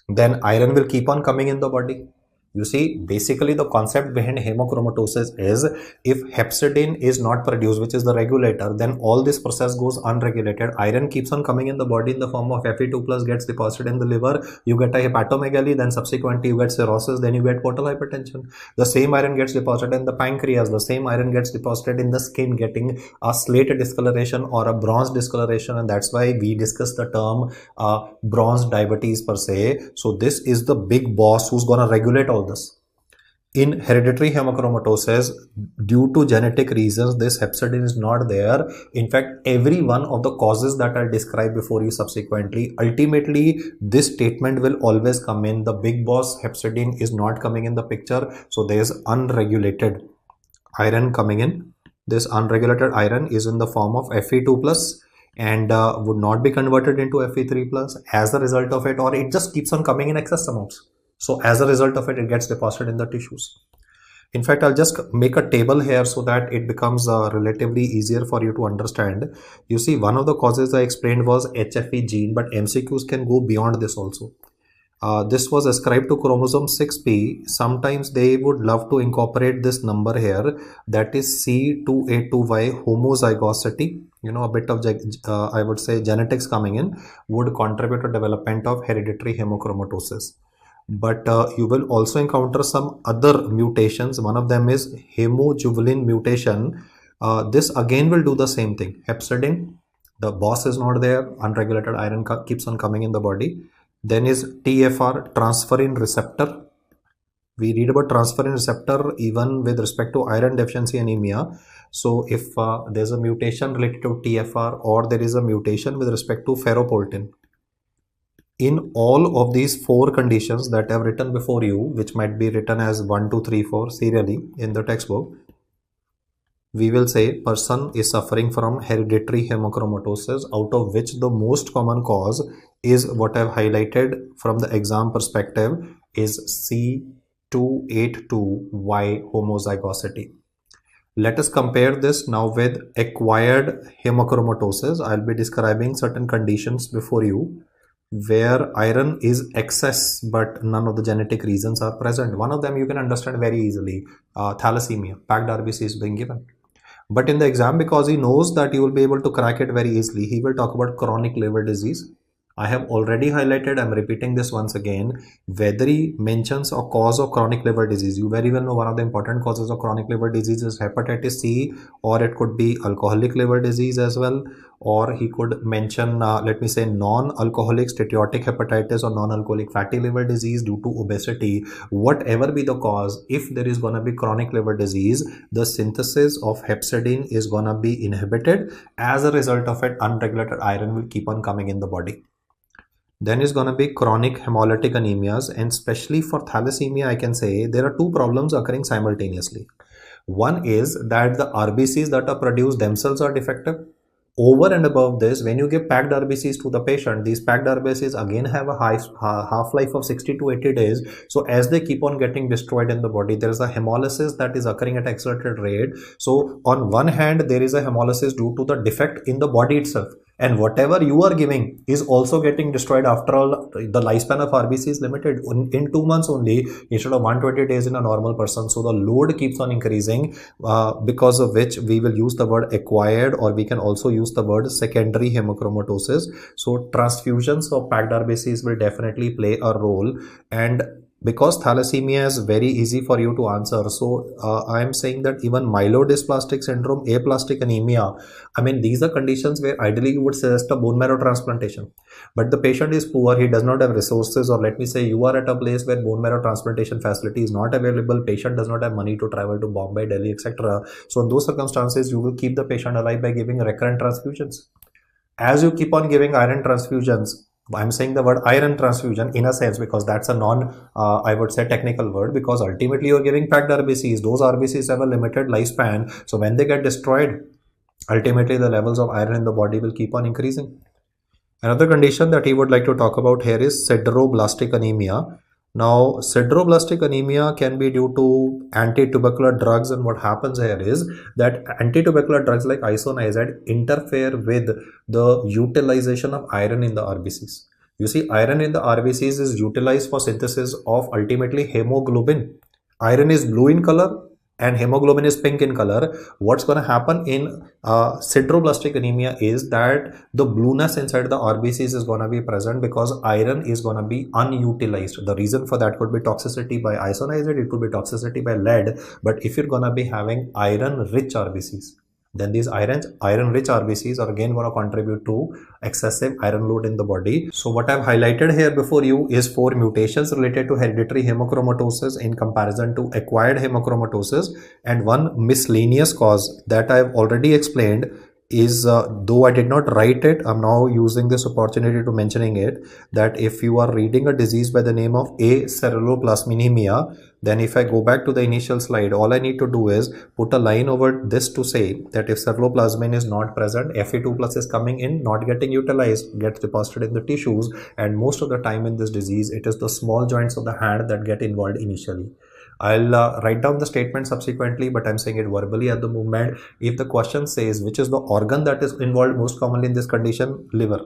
then iron will keep on coming in the body. You see, basically the concept behind hemochromatosis is if hepcidin is not produced, which is the regulator, then all this process goes unregulated. Iron keeps on coming in the body in the form of Fe2 plus gets deposited in the liver. You get a hepatomegaly, then subsequently you get cirrhosis, then you get portal hypertension. The same iron gets deposited in the pancreas. The same iron gets deposited in the skin, getting a slate discoloration or a bronze discoloration, and that's why we discuss the term bronze diabetes per se. So this is the big boss who's going to regulate all this. In hereditary hemochromatosis, due to genetic reasons, this hepcidin is not there. In fact, every one of the causes that I'll describe before you subsequently, ultimately this statement will always come in. The big boss hepcidin is not coming in the picture. So there's unregulated iron coming in. This unregulated iron is in the form of Fe2 plus and would not be converted into Fe3 plus as a result of it, or it just keeps on coming in excess amounts. So as a result of it, it gets deposited in the tissues. In fact, I'll just make a table here so that it becomes relatively easier for you to understand. You see, one of the causes I explained was HFE gene, but MCQs can go beyond this also. This was ascribed to chromosome 6p. Sometimes they would love to incorporate this number here, that is C2A2Y homozygosity. You know, a bit of I would say genetics coming in would contribute to development of hereditary hemochromatosis. But you will also encounter some other mutations. One of them is hemojuvelin mutation. This again will do the same thing. Hepcidin, the boss is not there, unregulated iron keeps on coming in the body. Then is TFR, transferrin receptor. We read about transferrin receptor even with respect to iron deficiency anemia. So if there's a mutation related to TFR or there is a mutation with respect to ferroportin, In all of these four conditions that I've written before you, which might be written as 1, 2, 3, 4 serially in the textbook, we will say person is suffering from hereditary hemochromatosis, out of which the most common cause is what I've highlighted from the exam perspective is C282Y homozygosity. Let us compare this now with acquired hemochromatosis. I'll be describing certain conditions before you where iron is excess but none of the genetic reasons are present. One of them you can understand very easily, thalassemia, packed RBC is being given. But in the exam, because he knows that you will be able to crack it very easily, he will talk about chronic liver disease. I have already highlighted, I'm repeating this once again, whether he mentions a cause of chronic liver disease. You very well know one of the important causes of chronic liver disease is hepatitis C, or it could be alcoholic liver disease as well, or he could mention, let me say, non-alcoholic steatotic hepatitis or non-alcoholic fatty liver disease due to obesity. Whatever be the cause, if there is going to be chronic liver disease, the synthesis of hepcidin is going to be inhibited. As a result of it, unregulated iron will keep on coming in the body. Then is going to be chronic hemolytic anemias, and especially for thalassemia, I can say there are two problems occurring simultaneously. One is that the RBCs that are produced themselves are defective. Over and above this, when you give packed RBCs to the patient, these packed RBCs again have a half-life of 60 to 80 days. So as they keep on getting destroyed in the body, there is a hemolysis that is occurring at accelerated rate. So on one hand, there is a hemolysis due to the defect in the body itself. And whatever you are giving is also getting destroyed. After all, the lifespan of RBC is limited in 2 months only instead of 120 days in a normal person. So the load keeps on increasing, because of which we will use the word acquired, or we can also use the word secondary hemochromatosis. So transfusions of packed RBCs will definitely play a role. And because thalassemia is very easy for you to answer, so I am saying that even myelodysplastic syndrome, aplastic anemia, I mean, these are conditions where ideally you would suggest a bone marrow transplantation, but the patient is poor, he does not have resources, or let me say you are at a place where bone marrow transplantation facility is not available, patient does not have money to travel to Bombay, Delhi, etc. So in those circumstances, you will keep the patient alive by giving recurrent transfusions. As you keep on giving iron transfusions, I'm saying the word iron transfusion in a sense because that's a I would say technical word, because ultimately you're giving packed RBCs. Those RBCs have a limited lifespan. So when they get destroyed, ultimately the levels of iron in the body will keep on increasing. Another condition that he would like to talk about here is sideroblastic anemia. Now, sideroblastic anemia can be due to anti-tubercular drugs, and what happens here is that anti-tubercular drugs like isoniazid interfere with the utilization of iron in the RBCs. You see, iron in the RBCs is utilized for synthesis of ultimately hemoglobin. Iron is blue in color and hemoglobin is pink in color. What's going to happen in sideroblastic anemia is that the blueness inside the RBCs is going to be present because iron is going to be unutilized. The reason for that could be toxicity by isoniazid, it could be toxicity by lead, but if you're going to be having iron-rich RBCs, then these iron-rich RBCs are again going to contribute to excessive iron load in the body. So what I've highlighted here before you is 4 mutations related to hereditary hemochromatosis in comparison to acquired hemochromatosis, and one miscellaneous cause that I've already explained is, though I did not write it, I'm now using this opportunity to mentioning it, that if you are reading a disease by the name of aceruloplasminemia, then if I go back to the initial slide, all I need to do is put a line over this to say that if ceruloplasmin is not present, Fe2 plus is coming in, not getting utilized, gets deposited in the tissues, and most of the time in this disease, it is the small joints of the hand that get involved initially. I'll write down the statement subsequently, but I'm saying it verbally at the moment. If the question says which is the organ that is involved most commonly in this condition, liver.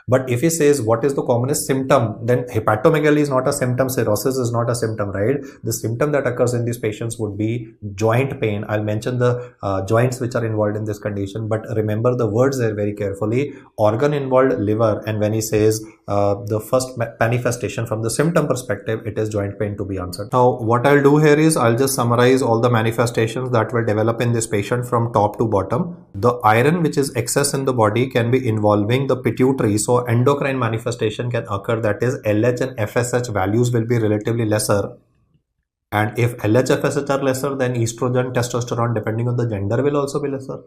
But if he says what is the commonest symptom, then hepatomegaly is not a symptom, cirrhosis is not a symptom, right? The symptom that occurs in these patients would be joint pain. I'll mention the joints which are involved in this condition, but remember the words there very carefully. Organ involved, liver, and when he says the first manifestation from the symptom perspective, it is joint pain to be answered. Now, what I'll do here is I'll just summarize all the manifestations that will develop in this patient from top to bottom. The iron which is excess in the body can be involving the pituitary. So endocrine manifestation can occur, that is LH and FSH values will be relatively lesser. And if LH, FSH are lesser, then estrogen, testosterone, depending on the gender, will also be lesser.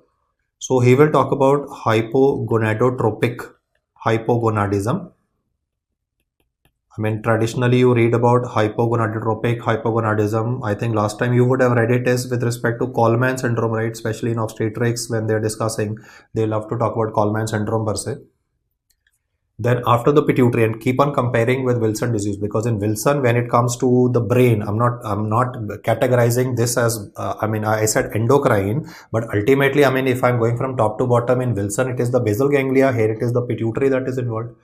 So he will talk about hypogonadotropic hypogonadism. I mean, traditionally you read about hypogonadotropic hypogonadism. I think last time you would have read it is with respect to Coleman syndrome, right? Especially in obstetrics, when they're discussing, they love to talk about Coleman syndrome per se. Then after the pituitary, and keep on comparing with Wilson disease, because in Wilson, when it comes to the brain, I'm not categorizing this as I mean, I said endocrine, but ultimately, I mean, if I'm going from top to bottom, in Wilson it is the basal ganglia, here it is the pituitary that is involved.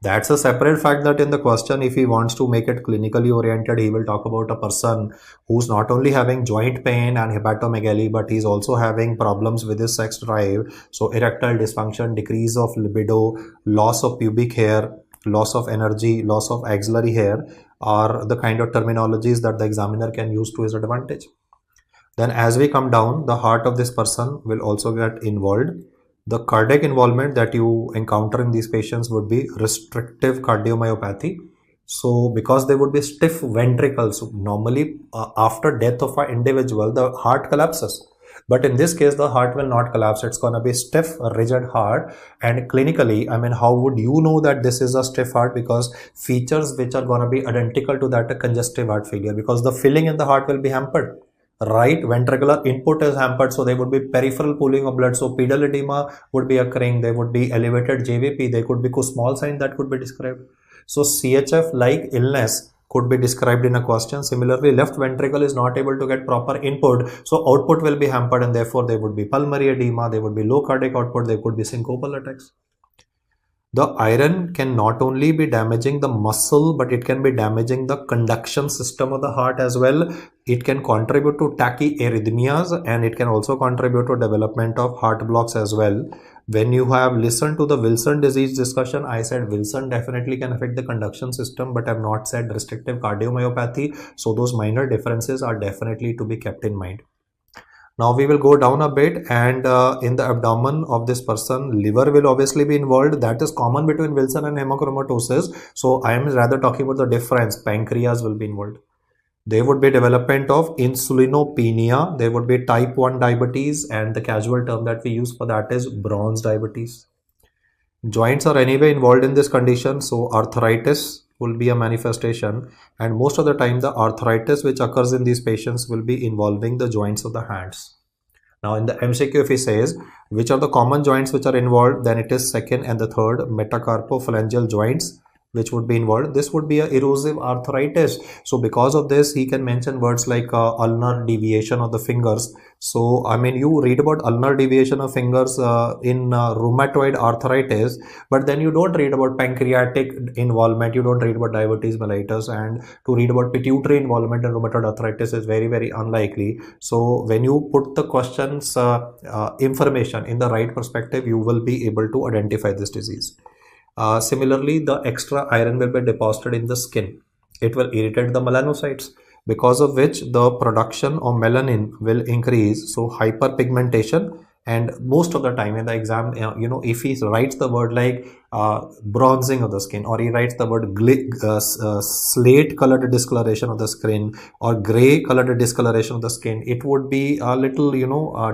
That's a separate fact that in the question, if he wants to make it clinically oriented, he will talk about a person who's not only having joint pain and hepatomegaly, but he's also having problems with his sex drive. So erectile dysfunction, decrease of libido, loss of pubic hair, loss of energy, loss of axillary hair are the kind of terminologies that the examiner can use to his advantage. Then as we come down, the heart of this person will also get involved. The cardiac involvement that you encounter in these patients would be restrictive cardiomyopathy. So because they would be stiff ventricles, so normally after death of an individual, the heart collapses. But in this case, the heart will not collapse. It's going to be stiff, rigid heart. And clinically, I mean, how would you know that this is a stiff heart? Because features which are going to be identical to that, a congestive heart failure, because the filling in the heart will be hampered. Right ventricular input is hampered, so there would be peripheral pooling of blood, so pedal edema would be occurring, there would be elevated JVP, there could be small sign that could be described. So CHF like illness could be described in a question. Similarly, left ventricle is not able to get proper input, so output will be hampered, and therefore there would be pulmonary edema, there would be low cardiac output, there could be syncopal attacks. The iron can not only be damaging the muscle, but it can be damaging the conduction system of the heart as well. It can contribute to tachyarrhythmias, and it can also contribute to development of heart blocks as well. When you have listened to the Wilson disease discussion, I said Wilson definitely can affect the conduction system, but I have not said restrictive cardiomyopathy. So those minor differences are definitely to be kept in mind. Now we will go down a bit, and in the abdomen of this person, liver will obviously be involved. That is common between Wilson and hemochromatosis. So I am rather talking about the difference. Pancreas will be involved. There would be development of insulinopenia. There would be type 1 diabetes, and the casual term that we use for that is bronze diabetes. Joints are anyway involved in this condition, so arthritis will be a manifestation, and most of the time the arthritis which occurs in these patients will be involving the joints of the hands. Now in the MCQ, if he says which are the common joints which are involved, then it is second and the third metacarpophalangeal joints which would be involved. This would be a erosive arthritis. So because of this, he can mention words like ulnar deviation of the fingers. So I mean, you read about ulnar deviation of fingers in rheumatoid arthritis, but then you don't read about pancreatic involvement, you don't read about diabetes mellitus, and to read about pituitary involvement in rheumatoid arthritis is very, very unlikely. So when you put the questions information in the right perspective, you will be able to identify this disease. Similarly, the extra iron will be deposited in the skin. It will irritate the melanocytes, because of which the production of melanin will increase. So hyperpigmentation, and most of the time in the exam, if he writes the word like bronzing of the skin, or he writes the word slate colored discoloration of the skin, or gray colored discoloration of the skin, it would be a little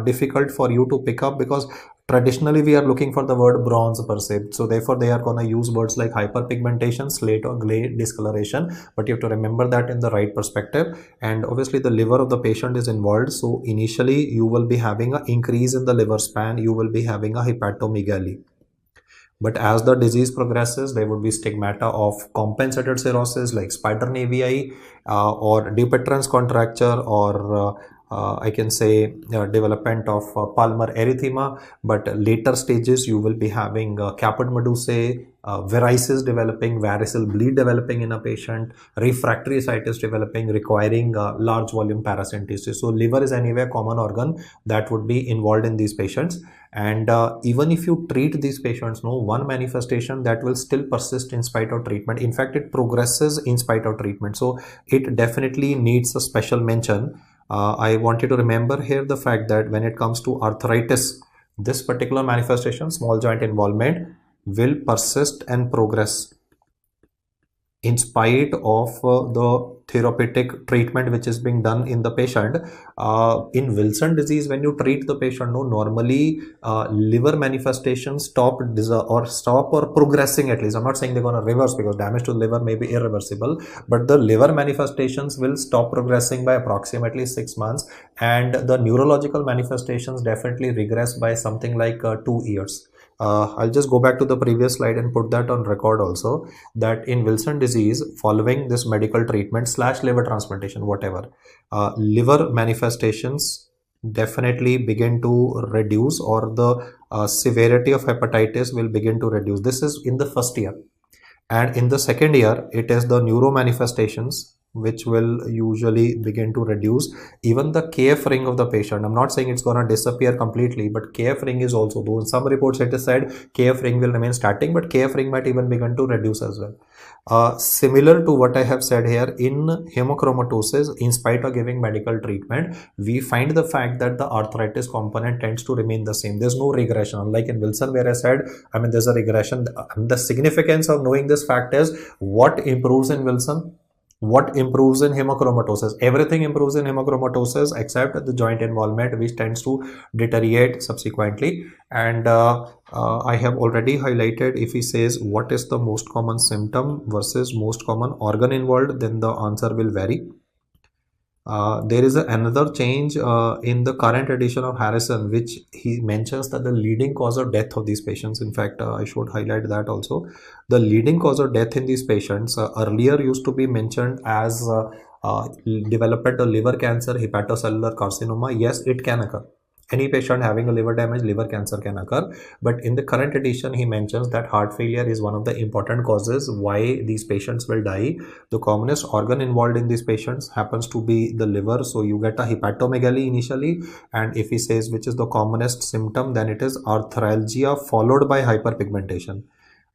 difficult for you to pick up, because traditionally we are looking for the word bronze per se. So therefore they are going to use words like hyperpigmentation, slate or gray discoloration, but you have to remember that in the right perspective. And obviously the liver of the patient is involved, so initially you will be having an increase in the liver span, you will be having a hepatomegaly. But as the disease progresses, there would be stigmata of compensated cirrhosis like spider nevi, or Dupuytren's contracture, or I can say development of palmar erythema. But later stages you will be having caput medusae, varices developing, variceal bleed developing in a patient, refractory ascites developing, requiring large volume paracentesis. So liver is anyway a common organ that would be involved in these patients. And even if you treat these patients, one manifestation that will still persist in spite of treatment. In fact, it progresses in spite of treatment. So it definitely needs a special mention. I want you to remember here the fact that when it comes to arthritis, this particular manifestation, small joint involvement, will persist and progress in spite of the therapeutic treatment which is being done in the patient. In Wilson disease, when you treat the patient, no, normally liver manifestations stop or progressing at least. I'm not saying they're going to reverse, because damage to the liver may be irreversible, but the liver manifestations will stop progressing by approximately 6 months, and the neurological manifestations definitely regress by something like 2 years. I'll just go back to the previous slide and put that on record also, that in Wilson disease, following this medical treatment / liver transplantation, whatever, liver manifestations definitely begin to reduce, or the severity of hepatitis will begin to reduce. This is in the first year. And in the second year, it is the neuro manifestations which will usually begin to reduce. Even the KF ring of the patient, I'm not saying it's going to disappear completely, but KF ring is also, though in some reports it is said KF ring will remain static, but KF ring might even begin to reduce as well. Similar to what I have said here, in hemochromatosis, in spite of giving medical treatment, we find the fact that the arthritis component tends to remain the same. There's no regression. Unlike in Wilson, where I said, there's a regression. The significance of knowing this fact is what improves in Wilson, what improves in hemochromatosis. Everything improves in hemochromatosis except the joint involvement, which tends to deteriorate subsequently. And I have already highlighted, if he says what is the most common symptom versus most common organ involved, then the answer will vary. There is another change in the current edition of Harrison, which he mentions that the leading cause of death of these patients, in fact, I should highlight that also. The leading cause of death in these patients earlier used to be mentioned as development of liver cancer, hepatocellular carcinoma. Yes, it can occur. Any patient having a liver damage, liver cancer can occur. But in the current edition, he mentions that heart failure is one of the important causes why these patients will die. The commonest organ involved in these patients happens to be the liver. So you get a hepatomegaly initially. And if he says which is the commonest symptom, then it is arthralgia followed by hyperpigmentation.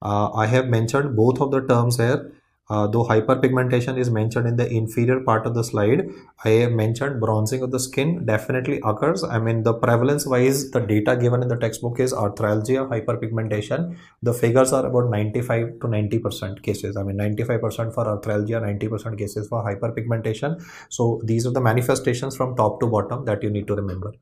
I have mentioned both of the terms here. Though hyperpigmentation is mentioned in the inferior part of the slide, I have mentioned bronzing of the skin definitely occurs. The prevalence wise, the data given in the textbook is arthralgia, hyperpigmentation. The figures are about 95 to 90% cases. 95% for arthralgia, 90% cases for hyperpigmentation. So these are the manifestations from top to bottom that you need to remember.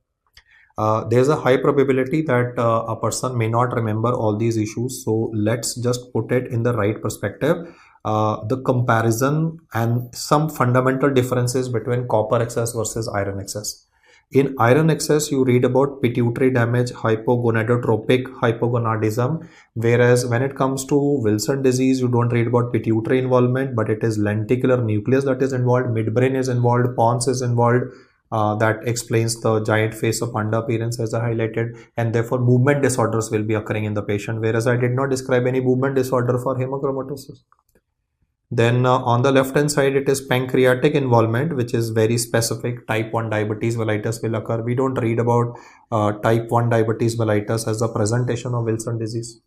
There's a high probability that a person may not remember all these issues. So let's just put it in the right perspective. The comparison and some fundamental differences between copper excess versus iron excess. In iron excess, you read about pituitary damage, hypogonadotropic hypogonadism, whereas when it comes to Wilson disease, you don't read about pituitary involvement, but it is lenticular nucleus that is involved, midbrain is involved, pons is involved. That explains the giant face of panda appearance as I highlighted, and therefore movement disorders will be occurring in the patient, whereas I did not describe any movement disorder for hemochromatosis. Then on the left hand side, it is pancreatic involvement, which is very specific. Type 1 diabetes mellitus will occur. We don't read about type 1 diabetes mellitus as a presentation of Wilson disease.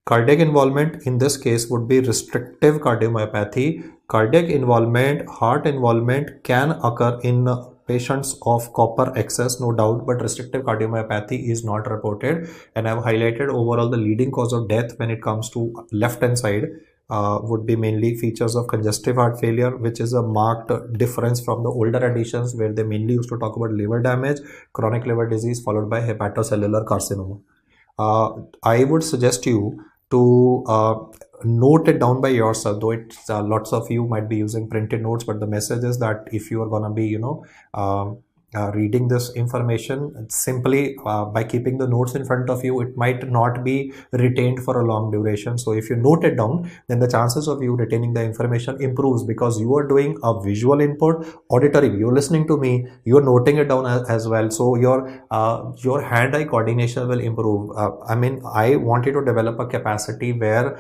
Cardiac involvement in this case would be restrictive cardiomyopathy. Cardiac involvement, heart involvement can occur in patients of copper excess, no doubt, but restrictive cardiomyopathy is not reported. And I've highlighted overall the leading cause of death when it comes to left hand side. Would be mainly features of congestive heart failure, which is a marked difference from the older editions where they mainly used to talk about liver damage, chronic liver disease followed by hepatocellular carcinoma. I would suggest you to note it down by yourself, though it's lots of you might be using printed notes, but the message is that if you are going to be reading this information simply by keeping the notes in front of you, it might not be retained for a long duration. So if you note it down, then the chances of you retaining the information improves, because you are doing a visual input, auditory, you're listening to me, you're noting it down as well. So your hand-eye coordination will improve. I want you to develop a capacity where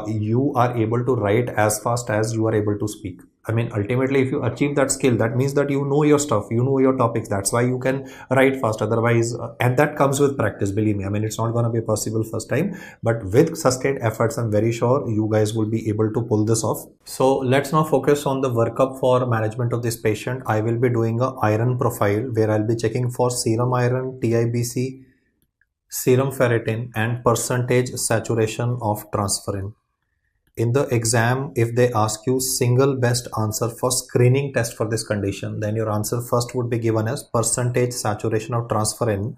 you are able to write as fast as you are able to speak. Ultimately, if you achieve that skill, that means that you know your stuff, you know your topics. That's why you can write fast. Otherwise, and that comes with practice, believe me. It's not going to be possible first time, but with sustained efforts, I'm very sure you guys will be able to pull this off. So let's now focus on the workup for management of this patient. I will be doing a iron profile where I'll be checking for serum iron, TIBC, serum ferritin, and percentage saturation of transferrin. in the exam, if they ask you single best answer for screening test for this condition, then your answer first would be given as percentage saturation of transferrin.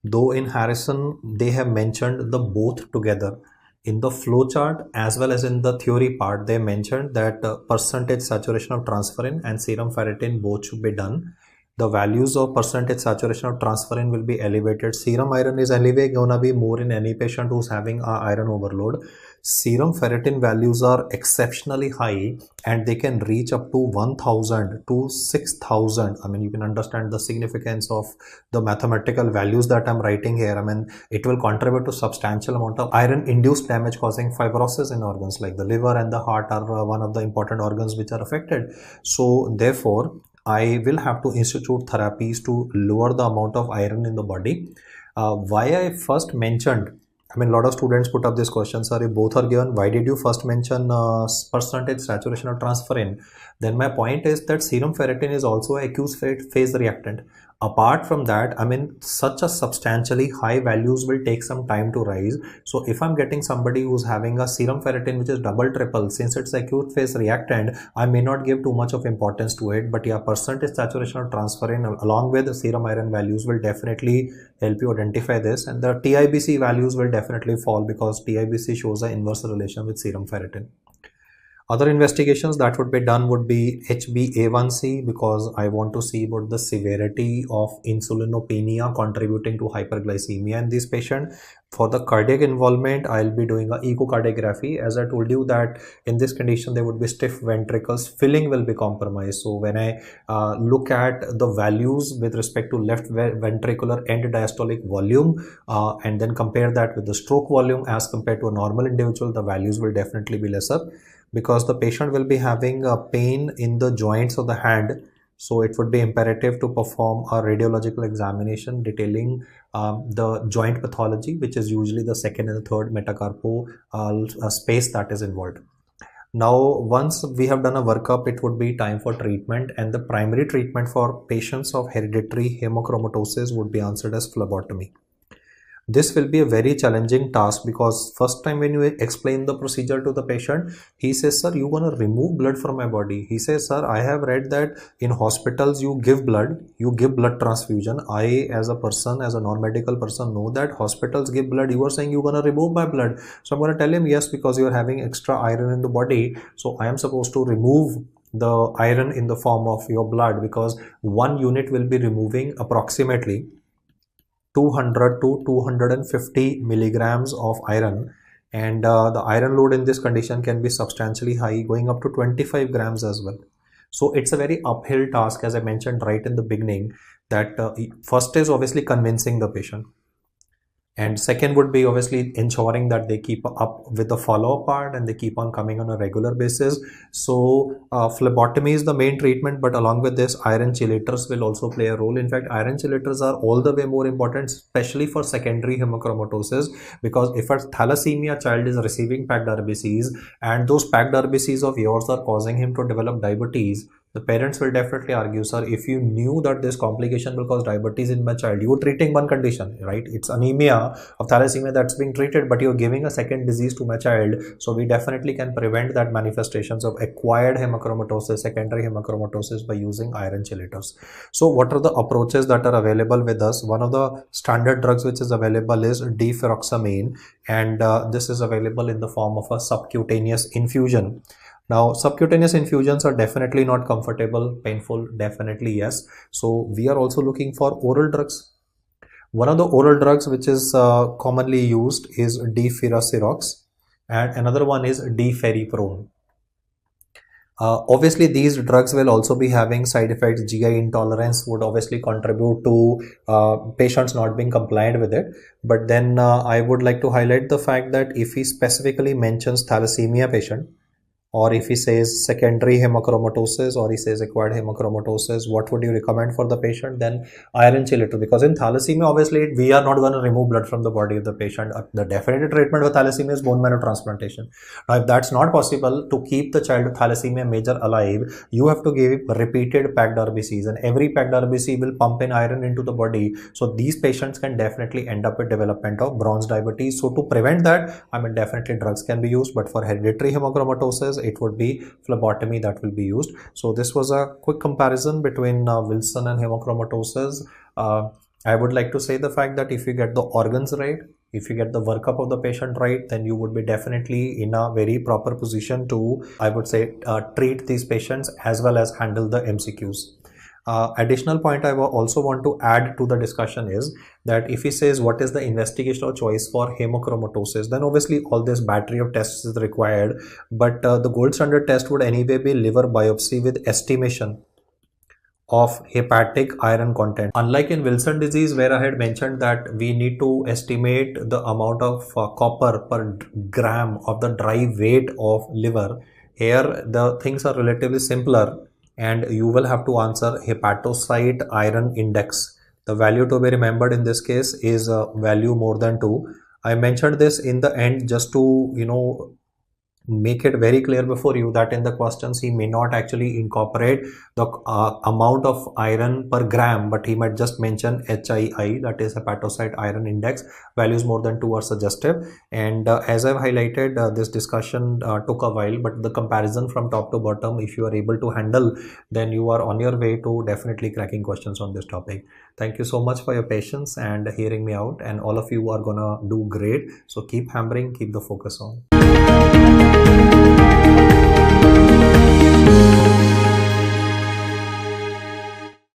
Though in Harrison, they have mentioned the both together. In the flow chart as well as in the theory part, they mentioned that percentage saturation of transferrin and serum ferritin both should be done. The values of percentage saturation of transferrin will be elevated. Serum iron is anyway gonna be more in any patient who's having a iron overload. Serum ferritin values are exceptionally high and they can reach up to 1000 to 6000. I mean, you can understand the significance of the mathematical values that I'm writing here. I mean, it will contribute to substantial amount of iron induced damage causing fibrosis in organs like the liver and the heart are one of the important organs which are affected. So therefore, I will have to institute therapies to lower the amount of iron in the body. Why I first mentioned, I mean, a lot of students put up this question, sir, if both are given, why did you first mention percentage saturation of transferrin? Then my point is that serum ferritin is also a acute phase reactant. Apart from that, I mean, such a substantially high values will take some time to rise. So if I'm getting somebody who's having a serum ferritin which is double triple, since it's acute phase reactant, I may not give too much of importance to it. But yeah, percentage saturation of transferrin along with the serum iron values will definitely help you identify this, and the TIBC values will definitely fall because TIBC shows an inverse relation with serum ferritin. Other investigations that would be done would be HbA1c, because I want to see what the severity of insulinopenia contributing to hyperglycemia in this patient. For the cardiac involvement, I'll be doing an echocardiography. As I told you that in this condition, there would be stiff ventricles, filling will be compromised. So when I look at the values with respect to left ventricular end diastolic volume and then compare that with the stroke volume as compared to a normal individual, the values will definitely be lesser, because the patient will be having a pain in the joints of the hand. So it would be imperative to perform a radiological examination detailing the joint pathology, which is usually the second and the third metacarpal space that is involved. Now, once we have done a workup, it would be time for treatment, and the primary treatment for patients of hereditary hemochromatosis would be answered as phlebotomy. This will be a very challenging task because first time when you explain the procedure to the patient, he says, sir, you want to remove blood from my body. He says, sir, I have read that in hospitals you give blood transfusion. I as a person, as a non-medical person, know that hospitals give blood. You are saying you're going to remove my blood. So I'm going to tell him, yes, because you are having extra iron in the body. So I am supposed to remove the iron in the form of your blood, because 1 unit will be removing approximately 200 to 250 milligrams of iron, and the iron load in this condition can be substantially high, going up to 25 grams as well. So it's a very uphill task, as I mentioned right in the beginning, that first is obviously convincing the patient, and second would be obviously ensuring that they keep up with the follow-up part and they keep on coming on a regular basis. So phlebotomy is the main treatment, but along with this, iron chelators will also play a role. In fact, iron chelators are all the way more important, especially for secondary hemochromatosis, because if a thalassemia child is receiving packed RBCs and those packed RBCs of yours are causing him to develop diabetes, the parents will definitely argue, sir, if you knew that this complication will cause diabetes in my child, you were treating one condition, right? It's anemia of thalassemia that's being treated, but you're giving a second disease to my child. So we definitely can prevent that manifestations of acquired hemochromatosis, secondary hemochromatosis, by using iron chelators. So what are the approaches that are available with us? One of the standard drugs which is available is deferoxamine, and this is available in the form of a subcutaneous infusion. Now, subcutaneous infusions are definitely not comfortable, painful, definitely yes. So we are also looking for oral drugs. One of the oral drugs which is commonly used is deferoxacirox, and another one is deferiprone. Obviously, these drugs will also be having side effects. GI intolerance would obviously contribute to patients not being compliant with it. But then I would like to highlight the fact that if he specifically mentions thalassemia patient, or if he says secondary hemochromatosis, or he says acquired hemochromatosis, what would you recommend for the patient? Then iron chelator, because in thalassemia, obviously, we are not going to remove blood from the body of the patient. The definitive treatment for thalassemia is bone marrow transplantation. Now, if that's not possible to keep the child with thalassemia major alive, you have to give repeated packed RBCs, and every packed RBC will pump in iron into the body. So these patients can definitely end up with development of bronze diabetes. So to prevent that, I mean, definitely drugs can be used, but for hereditary hemochromatosis, it would be phlebotomy that will be used. So this was a quick comparison between Wilson and hemochromatosis. I would like to say the fact that if you get the organs right, if you get the workup of the patient right, then you would be definitely in a very proper position to, I would say, treat these patients as well as handle the MCQs. Additional point I also want to add to the discussion is that if he says what is the investigational choice for hemochromatosis, then obviously all this battery of tests is required, but the gold standard test would anyway be liver biopsy with estimation of hepatic iron content. Unlike in Wilson disease, where I had mentioned that we need to estimate the amount of copper per gram of the dry weight of liver, here the things are relatively simpler, and you will have to answer hepatocyte iron index. The value to be remembered in this case is a value more than 2. I mentioned this in the end just to make it very clear before you that in the questions he may not actually incorporate the amount of iron per gram, but he might just mention HII, that is hepatocyte iron index. Values more than 2 are suggestive, and as I've highlighted, this discussion took a while, but the comparison from top to bottom, if you are able to handle, then you are on your way to definitely cracking questions on this topic. Thank you so much for your patience and hearing me out, and all of you are gonna do great. So keep hammering, keep the focus on.